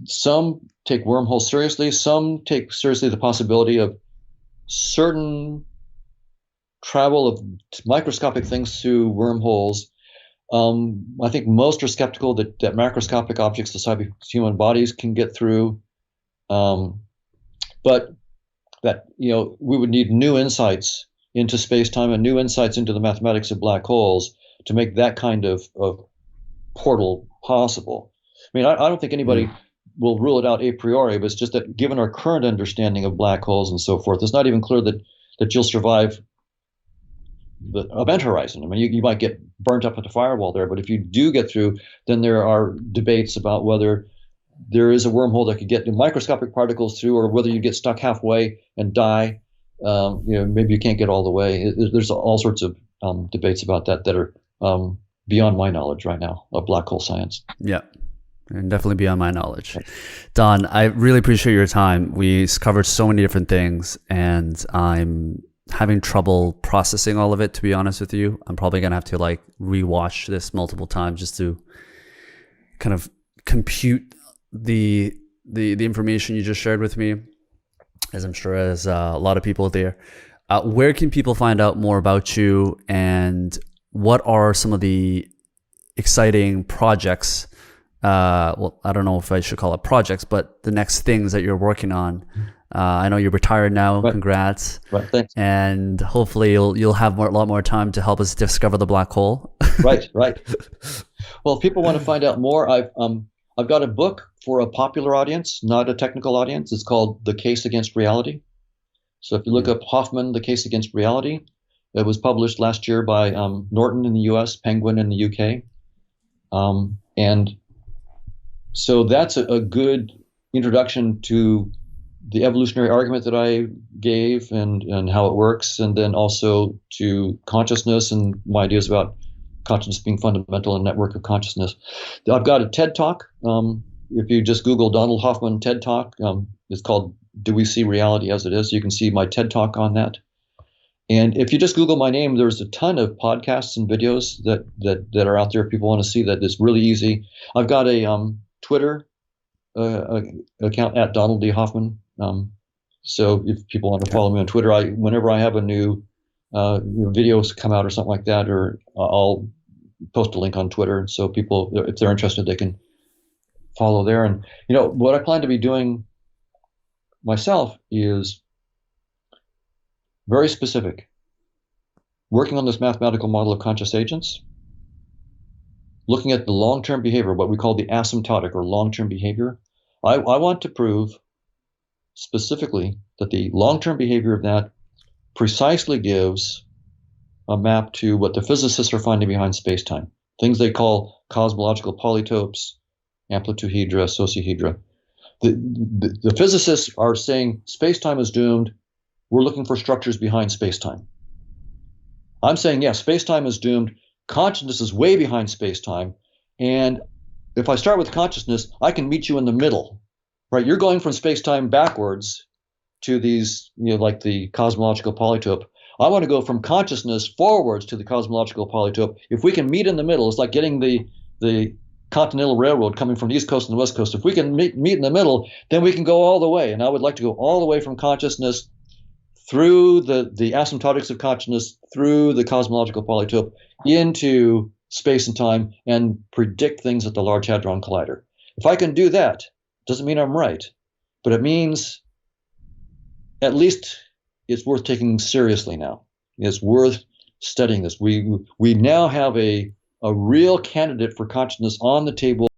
some take wormholes seriously, some take seriously the possibility of certain travel of microscopic things through wormholes. I think most are skeptical that macroscopic objects the size of human bodies can get through, but that we would need new insights into space-time and new insights into the mathematics of black holes to make that kind of portal possible. I mean, I don't think anybody will rule it out a priori, but it's just that given our current understanding of black holes and so forth, it's not even clear that you'll survive the event horizon. I mean, you might get burnt up at the firewall there, but if you do get through, then there are debates about whether there is a wormhole that could get microscopic particles through, or whether you get stuck halfway and die. Maybe you can't get all the way. There's all sorts of debates about that are beyond my knowledge right now of black hole science. Yeah, and definitely beyond my knowledge. Don, I really appreciate your time. We covered so many different things, and I'm having trouble processing all of it, to be honest with you. I'm probably going to have to rewatch this multiple times just to kind of compute the information you just shared with me, as I'm sure as a lot of people there. Where can people find out more about you, and what are some of the exciting projects? Well, I don't know if I should call it projects, but the next things that you're working on. I know you're retired now. Right. Congrats. Right. Thanks. And hopefully you'll have a lot more time to help us discover the black hole. Right. Well, if people want to find out more, I've got a book for a popular audience, not a technical audience. It's called The Case Against Reality. So if you look up Hoffman, The Case Against Reality, it was published last year by Norton in the US, Penguin in the UK. And so that's a good introduction to the evolutionary argument that I gave and how it works, and then also to consciousness and my ideas about consciousness being fundamental in a network of consciousness. I've got a TED Talk. If you just Google Donald Hoffman TED Talk, it's called Do We See Reality as It Is? You can see my TED Talk on that. And if you just Google my name, there's a ton of podcasts and videos that are out there if people want to see that. It's really easy. I've got a Twitter account at Donald D. Hoffman. So if people want to follow me on Twitter, whenever I have a new videos come out or something like that, or I'll post a link on Twitter. So people, if they're interested, they can follow there. And what I plan to be doing myself is very specific, working on this mathematical model of conscious agents, looking at the long-term behavior, what we call the asymptotic or long-term behavior. I want to prove specifically that the long-term behavior of that precisely gives a map to what the physicists are finding behind space-time, things they call cosmological polytopes, amplituhedra, sociohedra. The physicists are saying space-time is doomed. We're looking for structures behind space-time. I'm saying, yes, space-time is doomed. consciousness is way behind space-time. And if I start with consciousness, I can meet you in the middle, right? You're going from space-time backwards to these, like the cosmological polytope. I want to go from consciousness forwards to the cosmological polytope. If we can meet in the middle, it's like getting the Continental Railroad coming from the East Coast and the West Coast. If we can meet in the middle, then we can go all the way. And I would like to go all the way from consciousness through the asymptotics of consciousness, through the cosmological polytope, into space and time, and predict things at the Large Hadron Collider. If I can do that, doesn't mean I'm right, but it means at least it's worth taking seriously now. It's worth studying this. We now have a real candidate for consciousness on the table